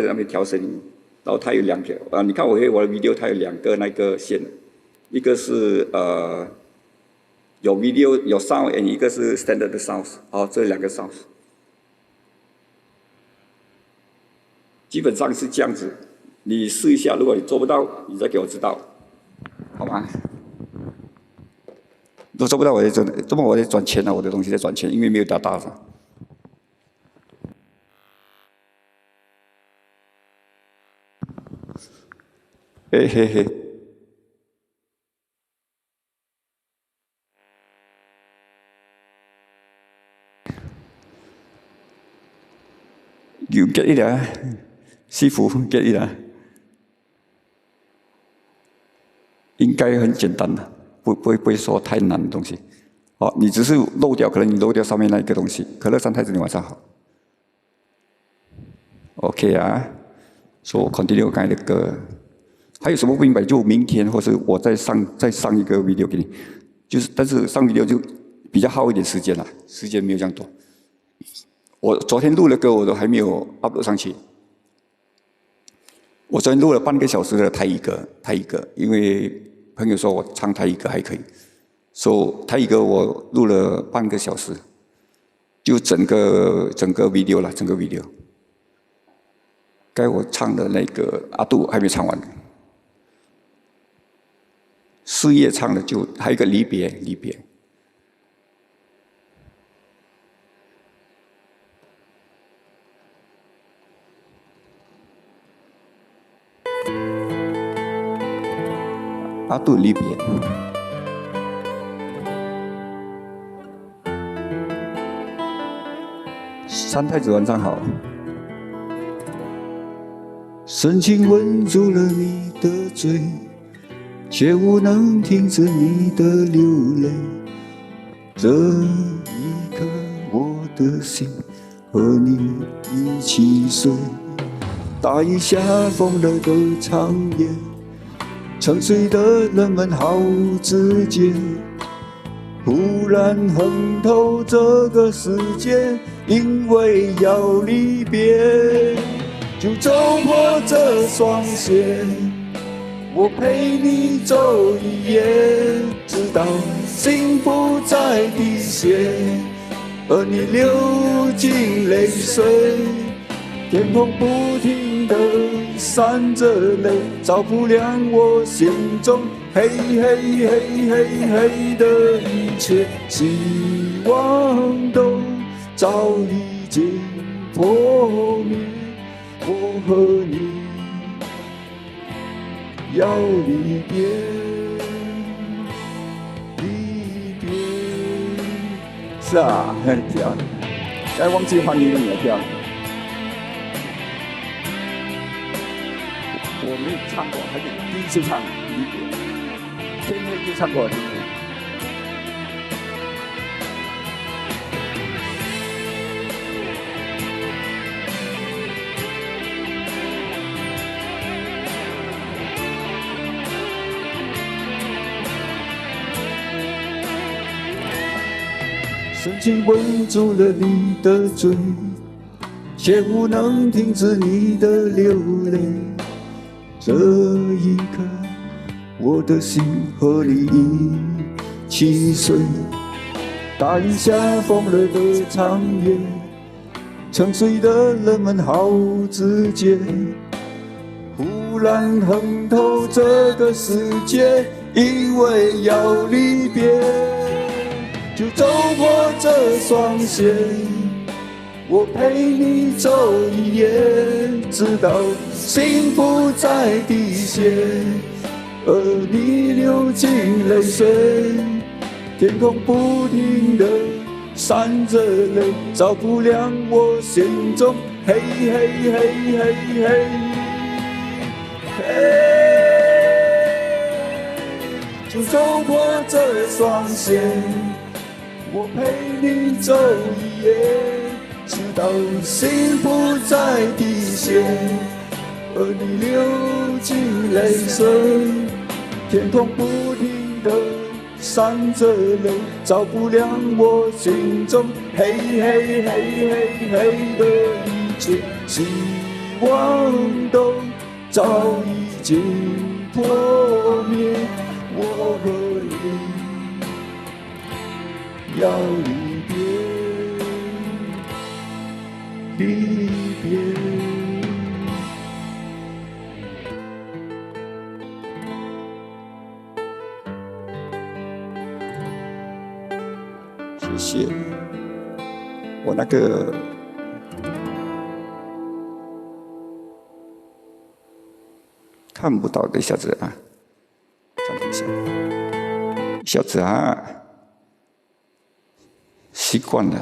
那边调声音，然后它有2条你看我的 video 它有2个那个线，一个是有 video 有 sound， 一个是 standard 的 sound， 这2个 sound。基本上是这样子。你试一下，如果你做不到，你再给我知道，好吗？如果做不到，我在转钱啊，我的东西在转钱，因为没有打大的。嘿嘿嘿。You get it 啊，师傅 get it 啊，应该很简单的，不会说太难的东西。哦，你只是漏掉，可能你漏掉上面那一个东西。可乐三太子，你晚上好。OK 啊，所以我 continue 刚才的歌。还有什么不明白？就明天或是我再上一个 video 给你，就是但是上 video 就比较耗一点时间啦，时间没有这样多。我昨天录的歌我都还没有 upload 上去。我昨天录了半个小时的台语歌，因为朋友说我唱台语歌还可以，所以台语歌我录了半个小时，就整个 video 了，整个 video。该我唱的那个阿杜还没唱完，四叶唱的就还有一个离别。阿杜离别，三太子晚上好。深情吻住了你的嘴，却无能停止你的流泪。这一刻，我的心和你一起睡。大雨下疯了的长夜，沉睡的人们毫无知觉，忽然恨透这个世界，因为要离别，就走过这双鞋，我陪你走一夜，直到心不再滴血，而你流尽泪水，天空不停地闪着泪，照不亮我心中黑的一切，希望都早已经破灭。我和你要离别，离别。是啊，很漂亮。哎，忘记欢迎了你的漂亮。我没有唱过，还是第一次唱离别。天黑就唱过离别。深情吻住了你的嘴，却无能停止你的流泪。这一刻，我的心和你一起睡。大雨下疯了的长夜，沉睡的人们毫无知觉，忽然恨透这个世界，因为要离别。就走过这双鞋，我陪你走一夜，直到心不再滴血，而你流尽泪水，天空不停地闪着泪，照不亮我心中黑。就走过这双鞋，我陪你走一夜，直到心不再滴血，而你流尽泪水，天空不停地闪着泪，照不亮我心中黑的一切，希望都早已经破灭。我和你要离别，离别。谢我那个看不到的小子啊，暂停一下，小子啊，习惯了。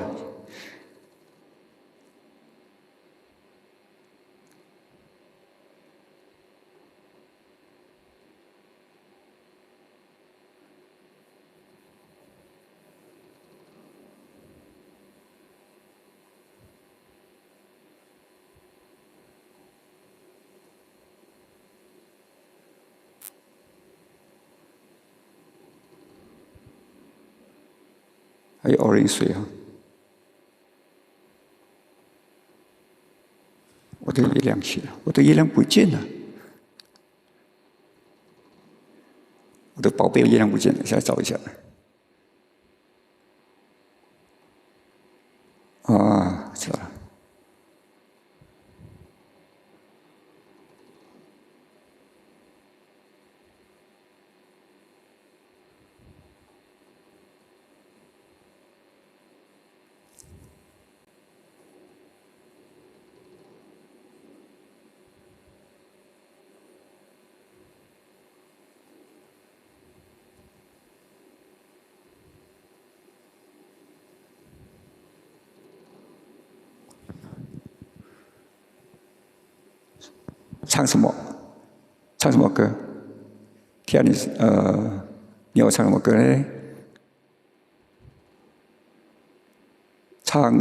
还有 orange 水啊！我的月亮去了，我的月亮不见了，我的宝贝月亮不见了，现在找一下。啊，知道了。唱什么？唱什么歌？天，你要唱什么歌呢？唱，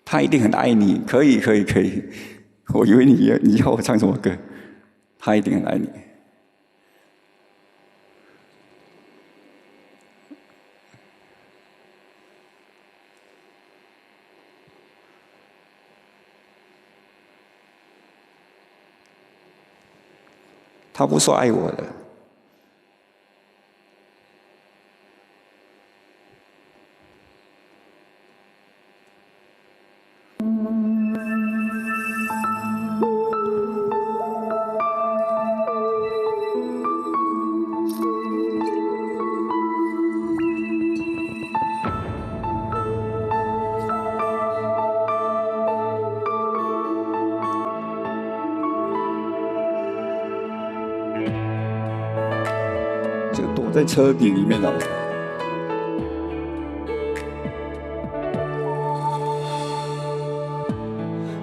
他一定很爱你。可以。我以为你要我唱什么歌？他一定很爱你。他不说爱我的，就躲在车顶里面了。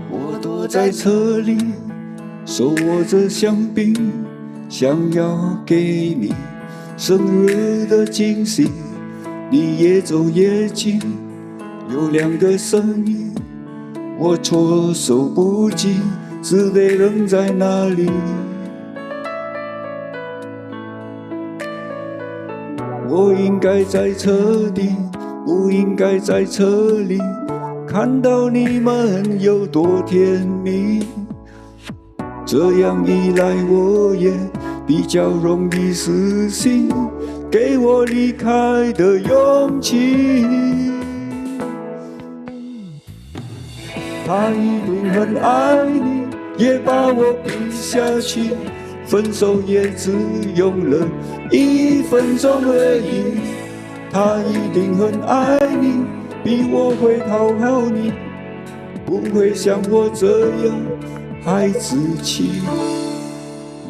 我躲在车里，手握着香槟，想要给你生日的惊喜。你越走越近，有两个声音，我措手不及，只得扔在那里。我应该在车底，不应该在车里，看到你们有多甜蜜。这样一来，我也比较容易死心，给我离开的勇气。他一定很爱你，也把我比下去。分手也只用了1分钟而已，他一定很爱你，比我会讨好你，不会像我这样孩子气，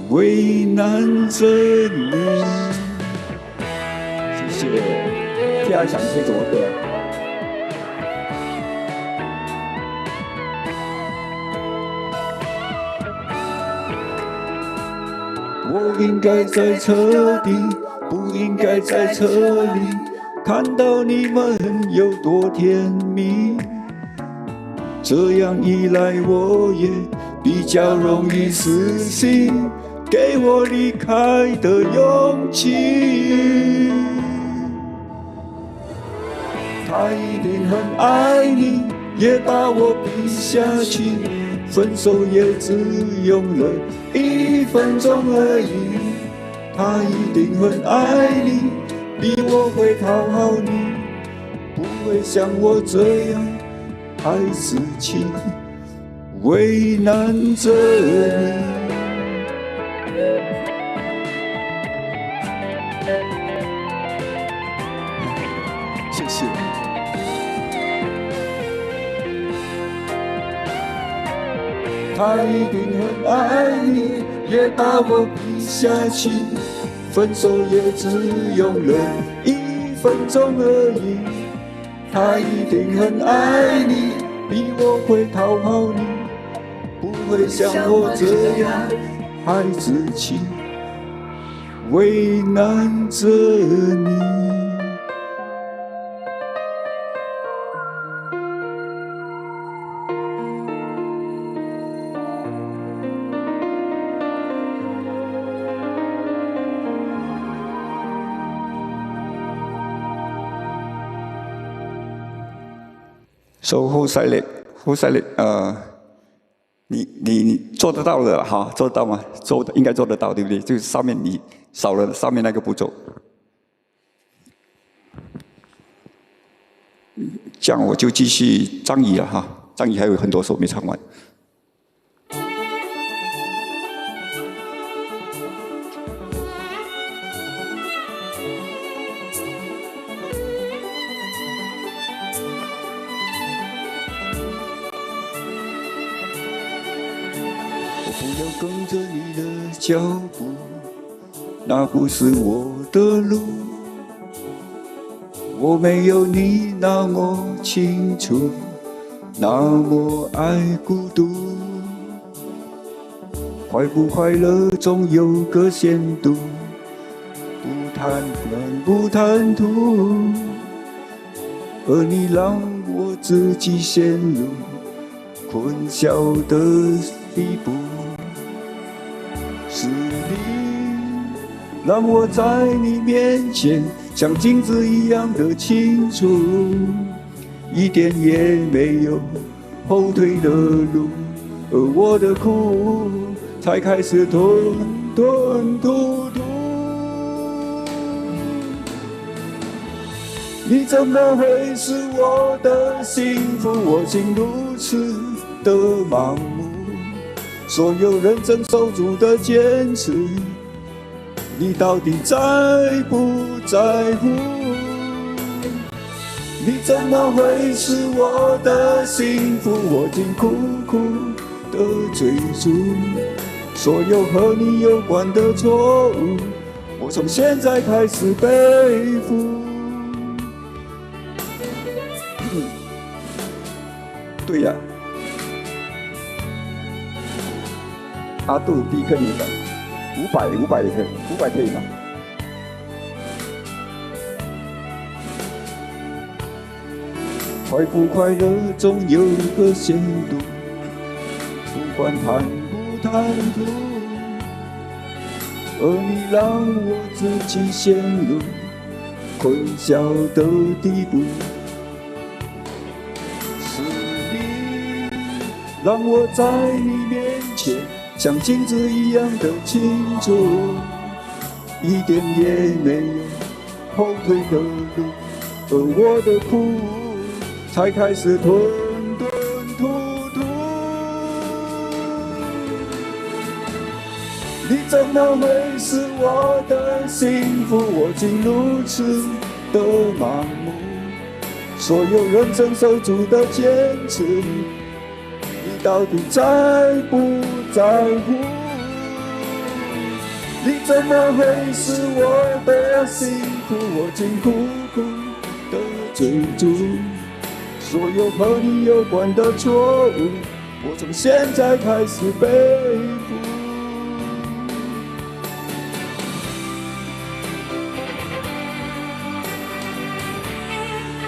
为难着你。谢谢。第二想听什么歌？我应该在车底，不应该在车里，看到你们有多甜蜜。这样一来，我也比较容易死心，给我离开的勇气。他一定很爱你，也把我比下去。分手也只用了1分钟而已，他一定很爱你，比我会讨好你，不会像我这样孩子气，为难着你。谢谢。他一定很爱你，也把我比下去。分手也只用了1分钟而已。他一定很爱你，比我会讨好你，不会像我这样孩子气，为难着你。后塞列，你做得到的哈，做得到吗？应该做得到，对不对？就是上面你少了上面那个步骤，这样我就继续张仪了哈。张仪还有很多首没唱完。跟着你的脚步，那不是我的路。我没有你那么清楚，那么爱孤独。快不快乐总有个限度，不贪图。而你让我自己陷入困晓的地步。是你让我在你面前像镜子一样的清楚，一点也没有后退的路，而我的苦才开始吞吞吐吐。你怎么会是我的幸福？我竟如此的盲目。所有人曾守住的坚持，你到底在不在乎？你怎么会是我的幸福？我竟苦苦的追逐所有和你有关的错误，我从现在开始背负。对呀。阿杜第一颗你的500也可以，500可以吗？快不快乐总有个限度，不管贪不贪图。而你让我自己陷入困晓的地步。是你让我在你面前像镜子一样的清楚，一点也没有后退的路，而我的苦才开始吞吞吐吐。你怎么会是我的幸福？我竟如此的盲目，所有人曾守住的坚持，你到底在不在乎？你怎么会是我的幸福？我竟苦苦的追逐所有和你有关的错误，我从现在开始背负。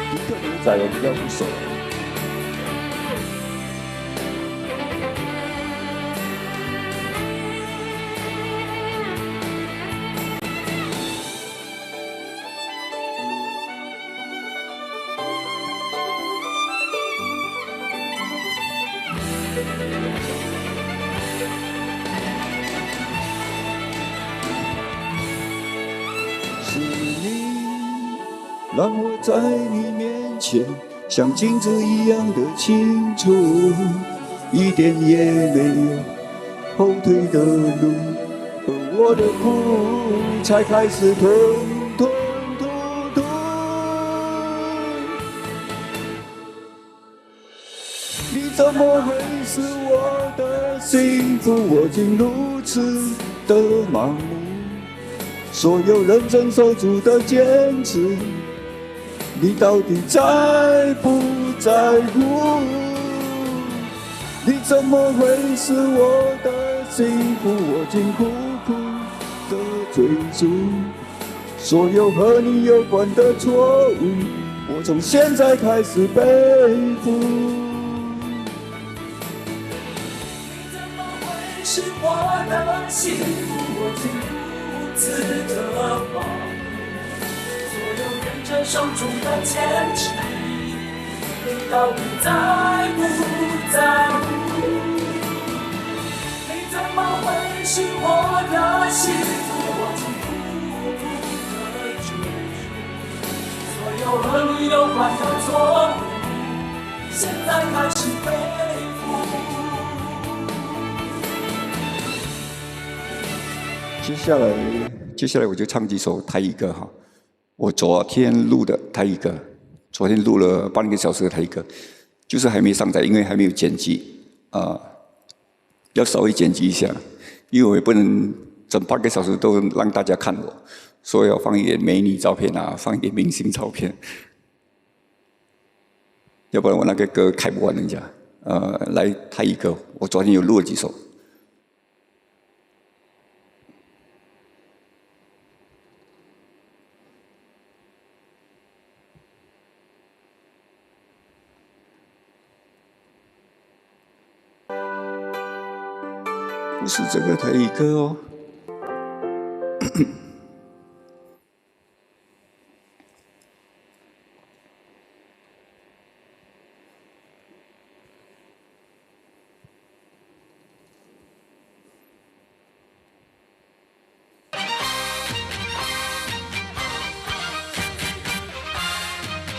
迪克牛仔我比较不熟。是你让我在你面前像镜子一样的清楚，一点也没有后退的路，而我的苦才开始吞吞吐吐。你怎么会是我的幸福我竟如此的盲目，所有认真守住的坚持，你到底在不在乎？你怎么会是我的幸福？我竟苦苦的追逐，所有和你有关的错误，我从现在开始背负。你怎么会是我的幸福？我竟如此的忙，所有认真守住的坚持，你到底在不在乎？你怎么会是我的幸福？我竟苦苦的追逐，所有和你有关的错误，现在开始背负。接下来我就唱几首台语歌哈。我昨天录的台语歌，昨天录了半个小时的台语歌，就是还没上载，因为还没有剪辑要稍微剪辑一下，因为我也不能整半个小时都让大家看我，所以要放一点美女照片啊，放一点明星照片，要不然我那个歌开不完人家。来台语歌，我昨天有录了几首。不是这个台语歌哦。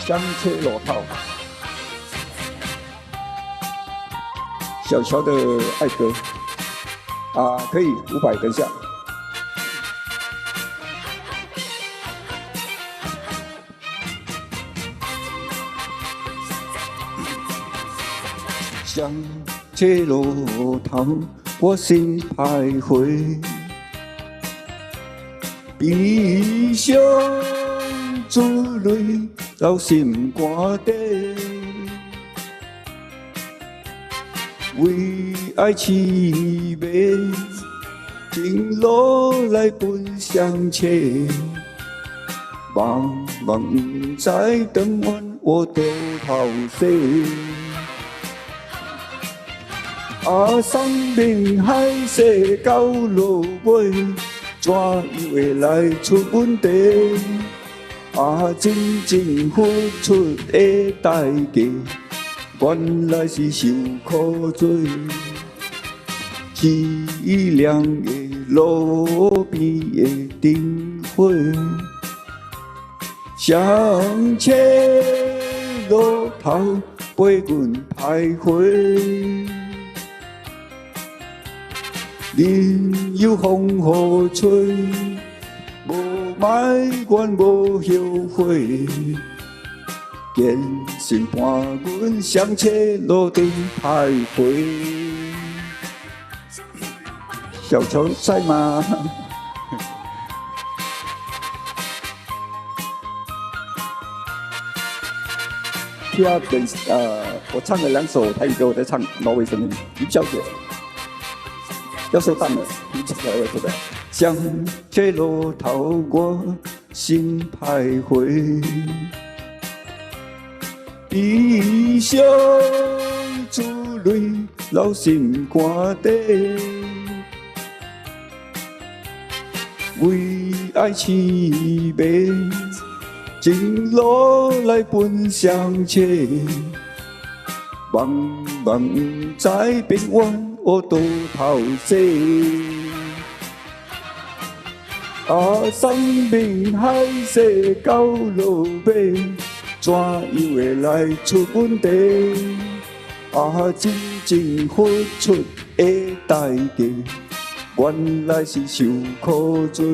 香车裸套，小乔的爱歌。可以500，等一下。像这路头，我心徘徊，悲伤珠泪流心肝底。为爱痴迷，情路来奔向前，茫茫不知等完我多头生。生命海誓到落尾，怎又会来出问题？真正付出的代价，原来是受苦罪，凄凉的路边的灯火，像车路头陪阮徘徊。任由风雨吹，无埋怨无后悔。坚信伴阮上车路顶徘徊。小乔在吗？我唱了2首台语歌，我在唱挪威声音，于小姐要收档了，于小姐收的。向这路头我心徘徊。悲伤珠泪流心肝底，为爱痴迷，情路来奔向前，茫茫不知变弯我多头生。生命海誓到落尾，怎又会来出问题？真正付出的代价，原来是受苦罪。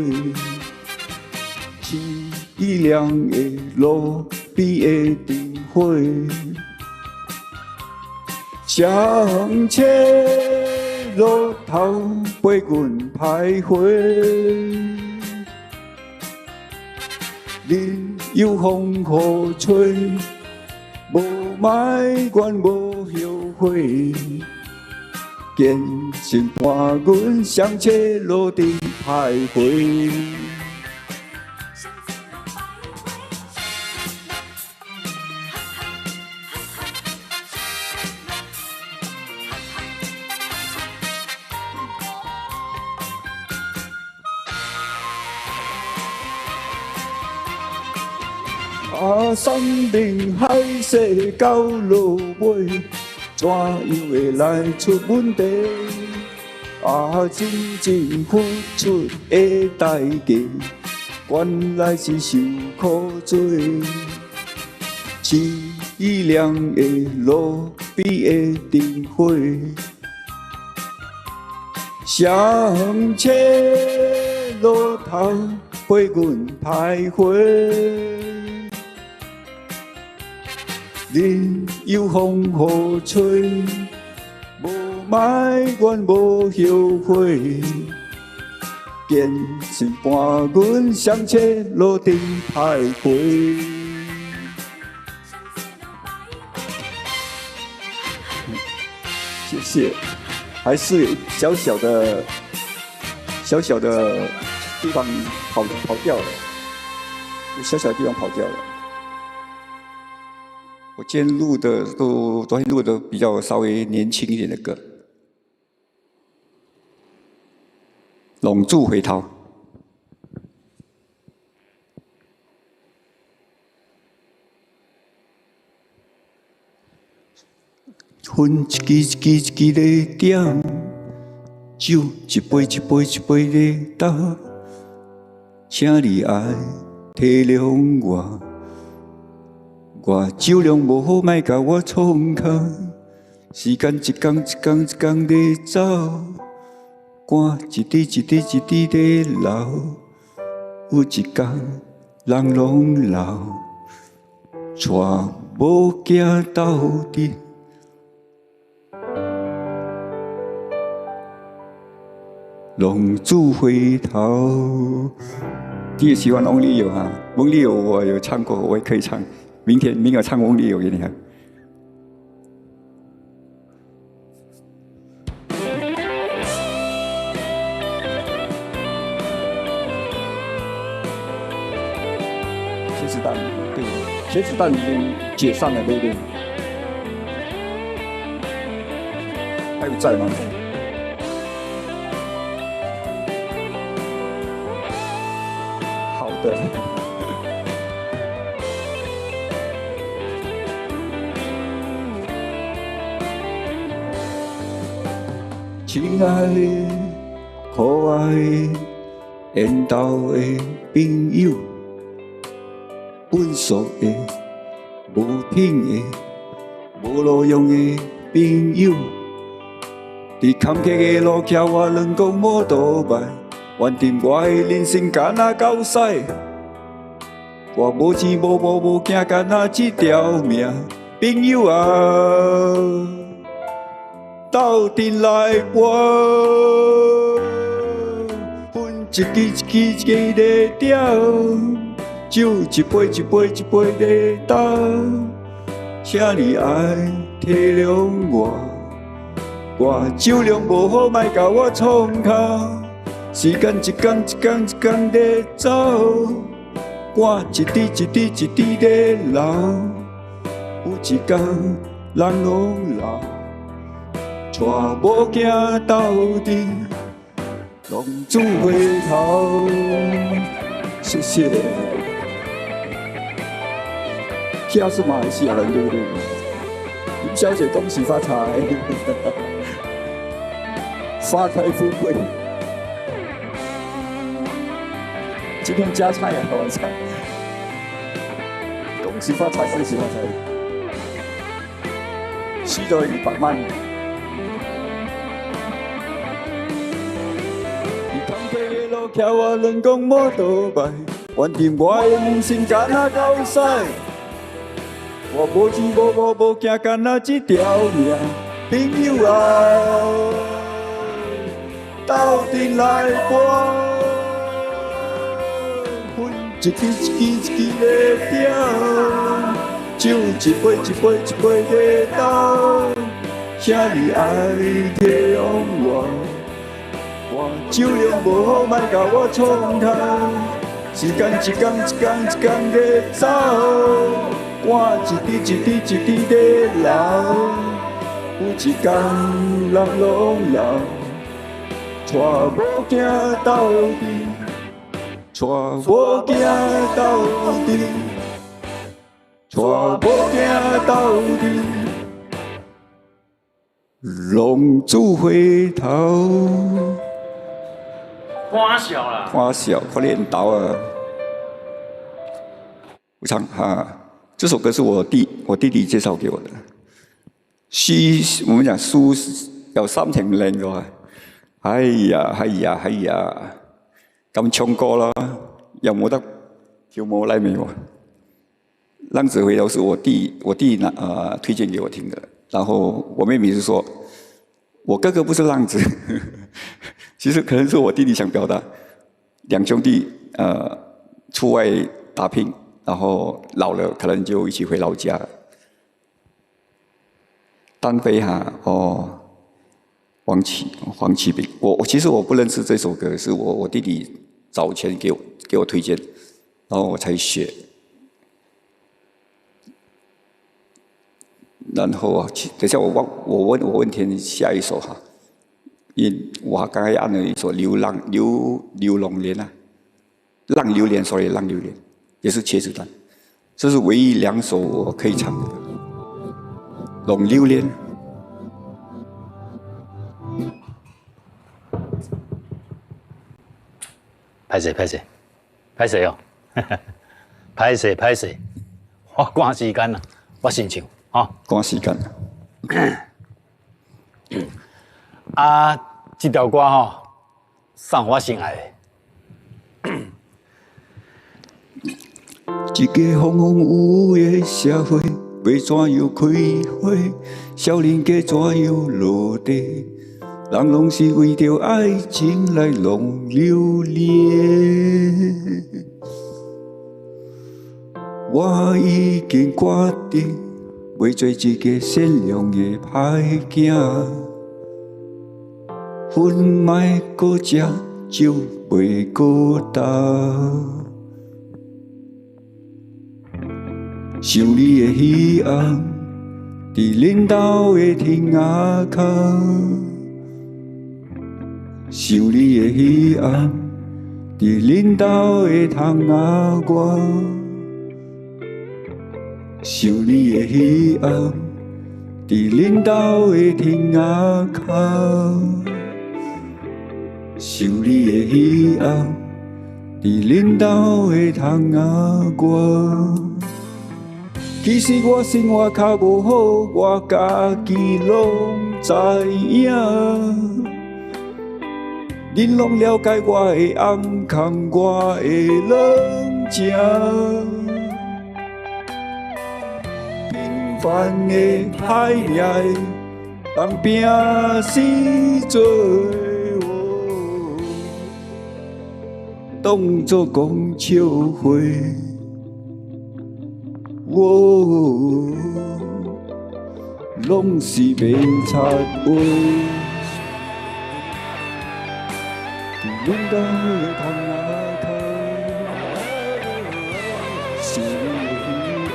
凄凉的路边的灯火，像车路头陪阮徘徊。日有风雨吹，无埋怨无后悔，坚信伴阮相切路顶徘徊。山明海誓到落尾，怎样会来出问题？真正付出的代价，原来是受苦罪。凄凉的路边的灯火，相切路头陪阮徘徊。日有风雨吹，无埋怨无后悔，坚信伴阮相切路顶徘徊。谢谢，还是有小小的地方跑掉了，有小小的地方跑掉了。我今天录的昨天录的比较稍微年轻一点的歌，《拢住回头》。烟一支一支一支在点，酒一杯一杯一杯在倒，请你爱体谅我。我酒量无好，莫甲我创空。时间一天一天一天在走，汗一滴一滴一滴在流。有一天人拢老，带某囝到底。拢住回头。你也喜欢翁立友哈？翁立友我有唱过，我也可以唱。明儿唱翁立友给你看。茄子蛋，对，茄子蛋已经解散了，对不对？还有在吗？好的。亲爱的、可爱的、缘投的朋友，笨拙的、无品的、无路用的朋友，伫坎坷的路桥，我两讲无倒摆，原定我的人生敢若狗屎，我无钱无某无囝，敢若一条命，朋友啊！斗阵来我，烟一支一支一支在掉，酒一杯一杯一杯在倒，请你爱体谅我，我酒量无好，莫甲我创空。时间一天一天一天在走，汗一滴一滴一滴在流，有一天人拢老。带某囝到底，拢住回头。谢谢。Kia 是马来西亚人，对不对？林小姐，恭喜发财，发财富贵。今天加菜啊，晚上。恭喜发财，恭喜发财。输咗100萬。桥我两讲无倒摆，原定我的人生敢若狗屎，我无钱无某无囝，敢若一条命，朋友啊！斗阵来搏，分一支一支一支的点，酒一杯一杯一杯在倒，请你爱体谅我，我酒量无好，莫甲我创头。时间一天一天一天在走，汗一滴一滴一滴在流，有一天人拢老，带某囝斗阵，带某囝斗阵，带某囝斗阵，浪子回头。花小啦，花小，快练刀啊！我唱哈，这首歌是我弟弟介绍给我的。我们讲書有3條靚嘅，哎呀，咁唱歌啦，又冇得跳舞嚟沒有？浪子回頭是我弟推薦給我聽的，然後我妹妹是說，我哥哥不是浪子。其实可能是我弟弟想表达，2兄弟出外打拼，然后老了可能就一起回老家。单飞哈黄启斌，其实我不认识这首歌，是我弟弟早前给我推荐，然后我才学。然后啊，等一下我问天下一首哈。我刚才按了一首流浪莲啊，浪流连 ，sorry， 浪流连也是茄子蛋，这是唯一2首我可以唱的。浪流连，拍谁哦，拍谁，我赶时间啦，我先唱啊，赶时间。啊，这条歌吼，送我心爱的。一个风雨的社会，要怎样开花？少年家怎样落地？人拢是为着爱情来浪流连。我已经决定，要做一个善良的歹囝。粉莫搁食，酒袂搁倒。想你的彼暗，伫恁兜的天涯口。想你的彼暗，伫恁兜的窗仔外。想你的彼暗，伫恁兜的天涯口。想你的彼暗，伫恁兜的窗仔外。其实我生活较无好，我家己拢知影。恁拢了解我的暗藏，我的冷静。平凡的海掠，人拼死做。当作讲笑话，拢是袂插话。伫恁兜的窗仔口，是你的彼岸。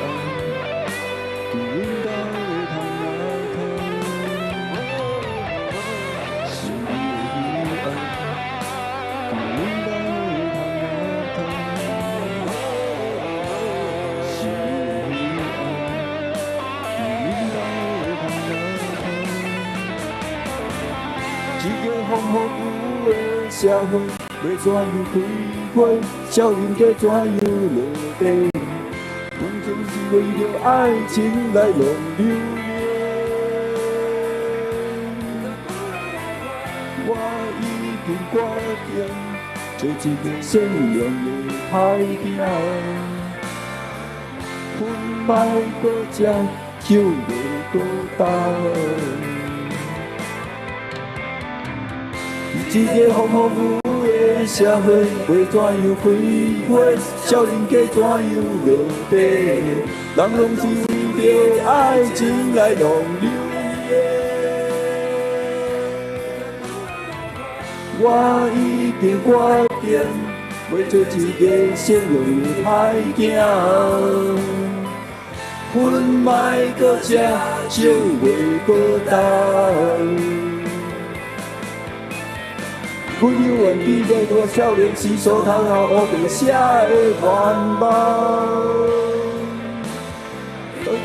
伫恁兜的窗仔口，是你的彼岸。伫恁兜。风雨的社会，要怎样开花？少年家怎样落地？阮总是为着爱情来浪流连。我已经决定，做一个善良的歹囝。粉莫搁食，酒袂搁倒。一个风风雨雨的社会，要怎样开花？少年家怎样落地？人拢是为了爱情来浪流连。我已经决定，要做一个善良的歹囝。阮莫搁食，酒袂搁干。阮犹原记得我少年时所偷下黑白写的愿望。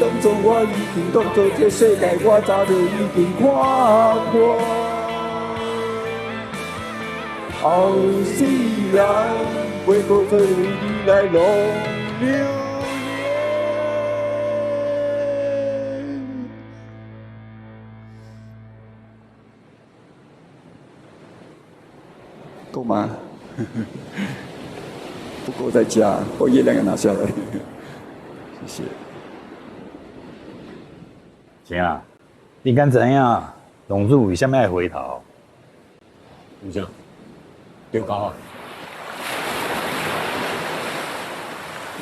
当初我已经当作这世界，我早就已经看破。后世人袂搁再为你来浪流。够吗？不够再加，把月亮给拿下来。谢谢。行啊，你敢知影龙珠为什么爱回头？唔知，丢高啊！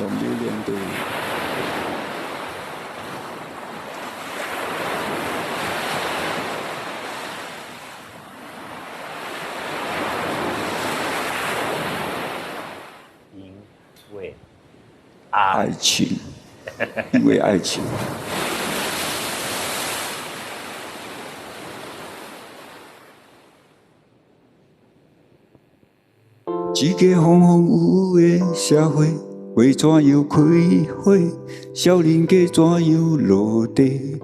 浪流连对。爱情，因为爱情。一个风风雨雨的社会，为怎样开花？少年家怎样落地？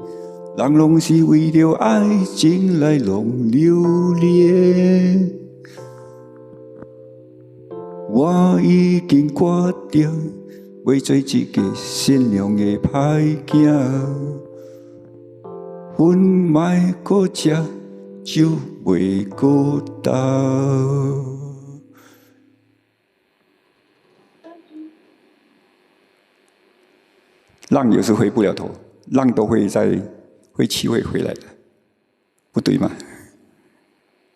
人拢是为了爱情来浪流连。我已经决定。要做一个善良的歹囝，阮莫搁食，酒袂搁倒。浪有时回不了头，浪都会起会回来的，不对吗？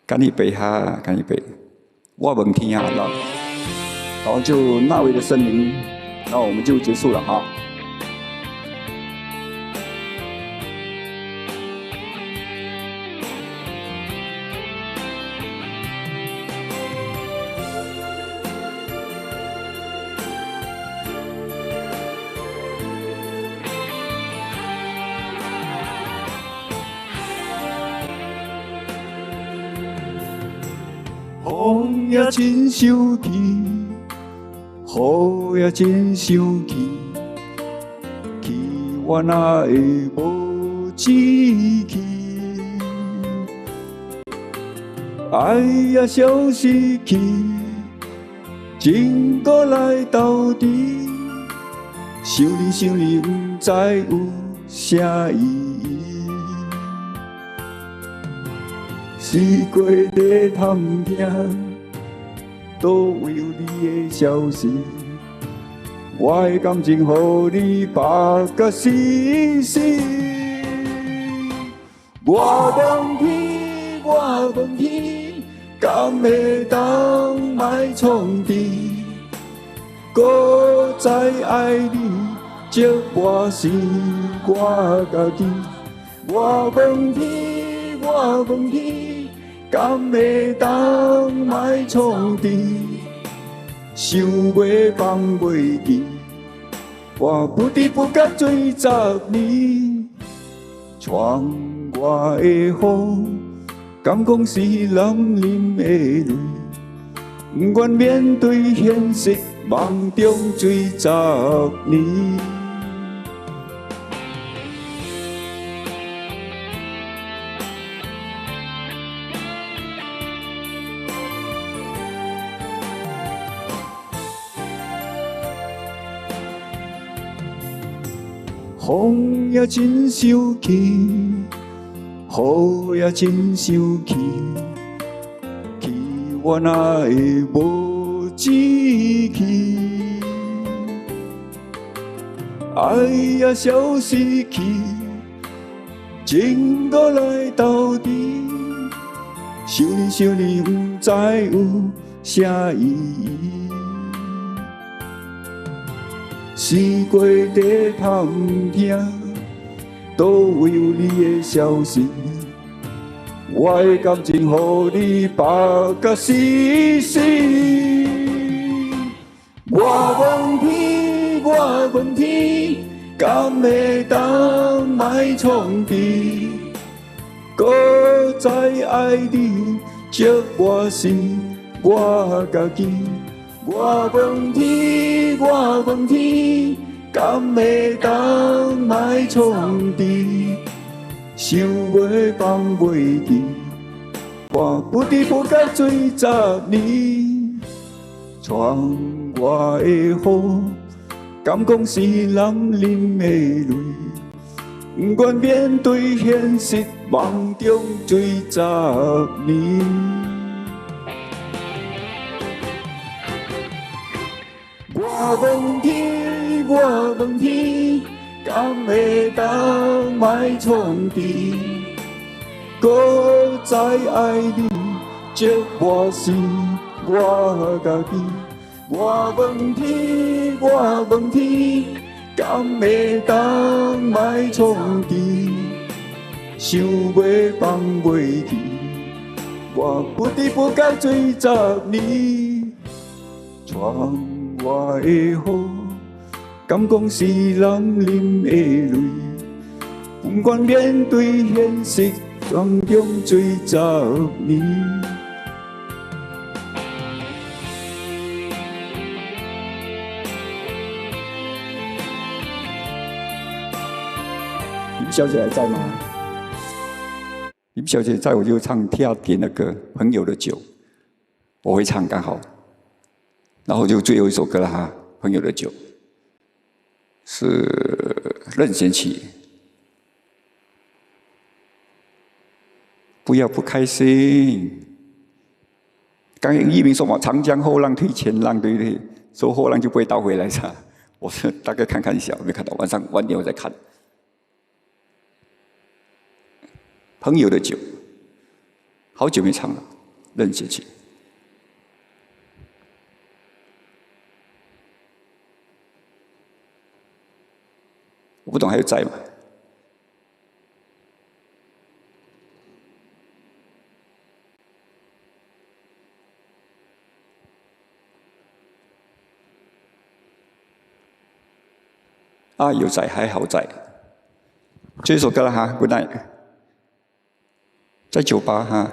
赶紧背哈，赶紧背。我问天下浪，然后就那位的森林。那我们就结束了哈。风也真生气。雨也真生气，气我哪会无志气？爱也消失去，情搁来斗阵。想你想你，不知有啥意义。时过在探听。都为有你的消息，我的感情予你白甲死死。我问天，我问天，敢会当卖创治？搁再爱你，这我是我家己。我问天，我问天。敢会当卖创治？想袂放袂记，我不知不觉追10年。窗外的雨，敢讲是男人的泪，不愿面对现实，梦中追10年。风也真生气，雨也真生气，气我哪会无志气？爱也消失去，情搁来斗阵。想你想你，不知有啥意义。四过地探听，都有你的消息。我的感情，予你绑甲死死。我问天，我问天，敢会当莫创治？搁再爱你，寂寞是我家己。我问天，我问天，敢会当莫创治？想袂放袂记，我不知不觉追10年。窗外的雨，敢讲是人淋的泪？不愿面对现实，梦中追10年。我问天，我问天，敢会当莫创治？搁再爱你，寂寞是我家己。我问天，我问天，敢会当莫创治？想袂放袂记，我不知不觉追10年。窗外的雨，敢讲是人淋的泪？不愿面对现实，梦中追10年。林小姐还在吗？林小姐在，我就唱跳点的歌《朋友的酒》，我会唱刚好。然后就最后一首歌了哈，《朋友的酒》是任贤齐。不要不开心。刚刚一鸣说嘛，长江后浪推前浪，对不对？说后浪就不会倒回来噻。我是大概看一下，没看到，晚点我再看。朋友的酒，好久没唱了，任贤齐。我不懂还有在吗？啊，有在，还好在。这首歌了哈 ，Good night。在酒吧哈，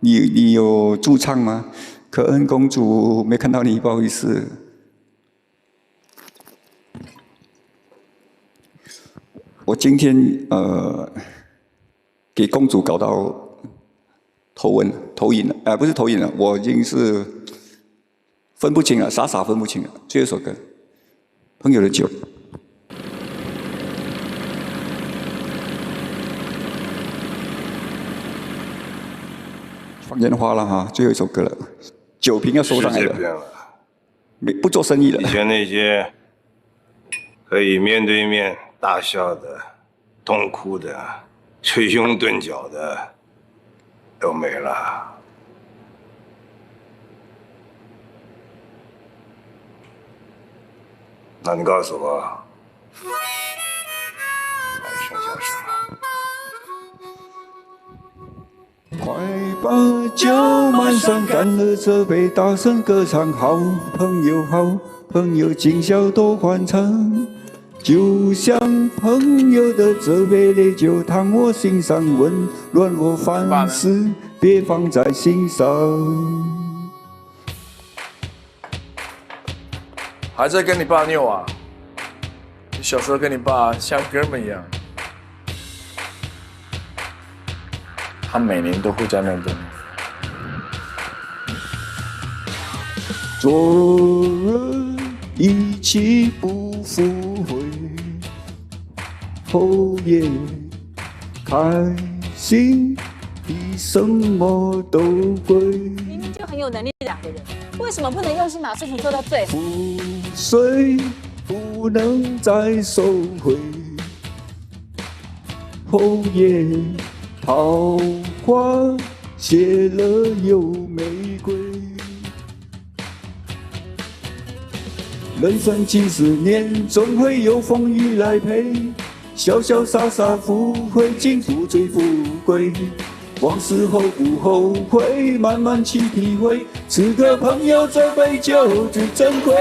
你有驻唱吗？可恩公主没看到你，不好意思。我今天给公主搞到头晕了，不是头晕了，我已经是分不清了，傻分不清了。最后一首歌，《朋友的酒》。放烟花了哈，最后一首歌了，酒瓶要收上来了。世界变了，不做生意了。以前那些可以面对面大笑的、痛哭的、捶胸顿脚的，都没了。那你告诉我，还剩下什么？快把酒满上，干了这杯，大声歌唱，好朋友，好朋友，今宵多欢畅。就像朋友的这杯烈酒，烫我心上，温暖我凡事，别放在心上。还在跟你爸拗啊？你小时候跟你爸像哥们一样。他每年都会在那边。昨日一去不复回，后夜开心比什么都贵。明明就很有能力的两个人，为什么不能用心把事情做到最好？覆水不能再收回，后夜桃花谢了有玫瑰。人生几十年，总会有风雨来陪。潇潇洒洒赴会，尽富最富贵。往事后不后悔，慢慢去体会。此刻朋友这杯酒最珍贵。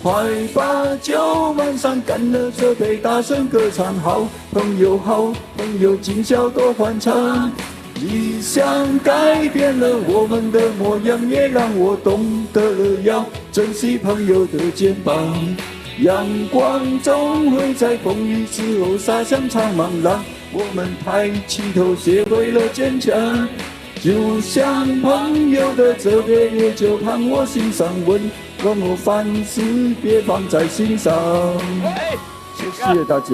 快把酒满上，干了这杯，大声歌唱。好朋友，好朋友，今宵多欢畅。理想改变了我们的模样，也让我懂得了要珍惜朋友的肩膀。阳光总会在风雨之后洒向苍茫，让我们抬起头，学会了坚强。就像朋友的这杯烈酒，烫我心上温暖我凡事别放在心上。谢谢大家。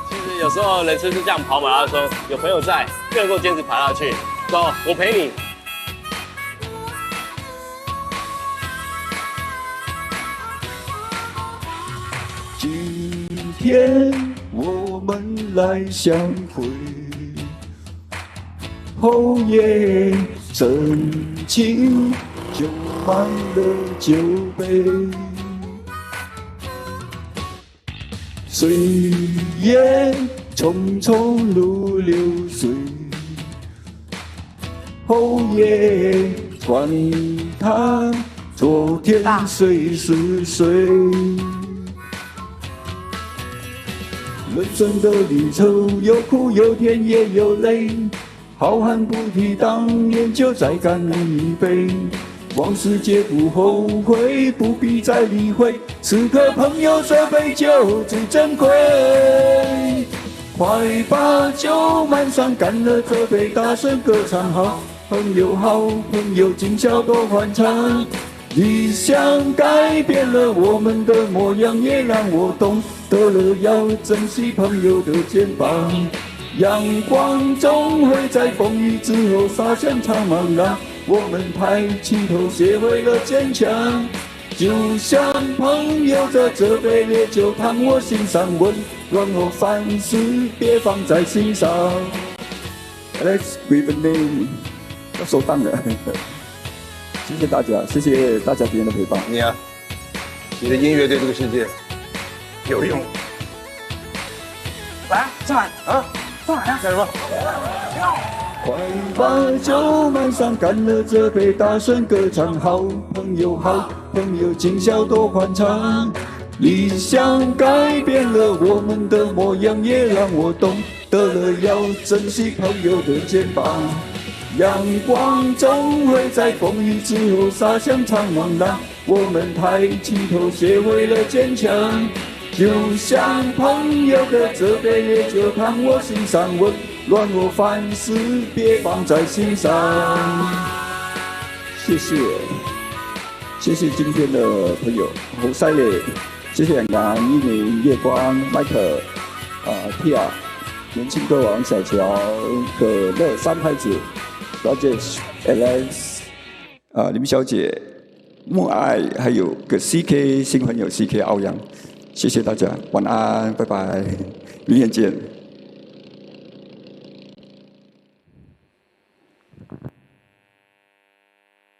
其实有时候人生是这样，跑马拉松，有朋友在，更能够坚持跑下去。走，我陪你。今天我们来相会，后夜真情就满了酒杯。岁月匆匆如流水，后夜管他昨天谁是谁。人生的旅程有苦有甜也有泪，浩瀚不提当年就再干一杯。往事皆不后悔，不必再理会。此刻朋友这杯酒最珍贵。快把酒满上，干了这杯，大声歌唱。好朋友，好朋友，今宵多欢畅。理想改变了我们的模样，也让我懂得了要珍惜朋友的肩膀。阳光总会在风雨之后洒向苍茫，让我们抬起头，学会了坚强。就像朋友的这杯烈酒，烫我心上温暖我凡事别放在心上。Alex Griffin 要收档了。谢谢大家，谢谢大家今天的陪伴。你啊，你的音乐对这个世界有用。来，上来啊，上来呀！干什么？快把酒满上，干了这杯，大声歌唱。好朋友，好朋友，今宵多欢畅。理想改变了我们的模样，也让我懂得了要珍惜朋友的肩膀。阳光总会在风雨之后洒向苍茫，让我们抬起头，学会了坚强。就像朋友的这杯烈酒，烫我心上温暖我凡事别放在心上。谢谢，谢谢今天的朋友侯赛耶，谢谢杨一鸣、月光、麦克、Tia、年轻歌王小乔、可乐、三拍子。Rajesh、Alex、林小姐、默爱，还有个 CK 新朋友 CK 奥阳，谢谢大家，晚安，拜拜，明天见。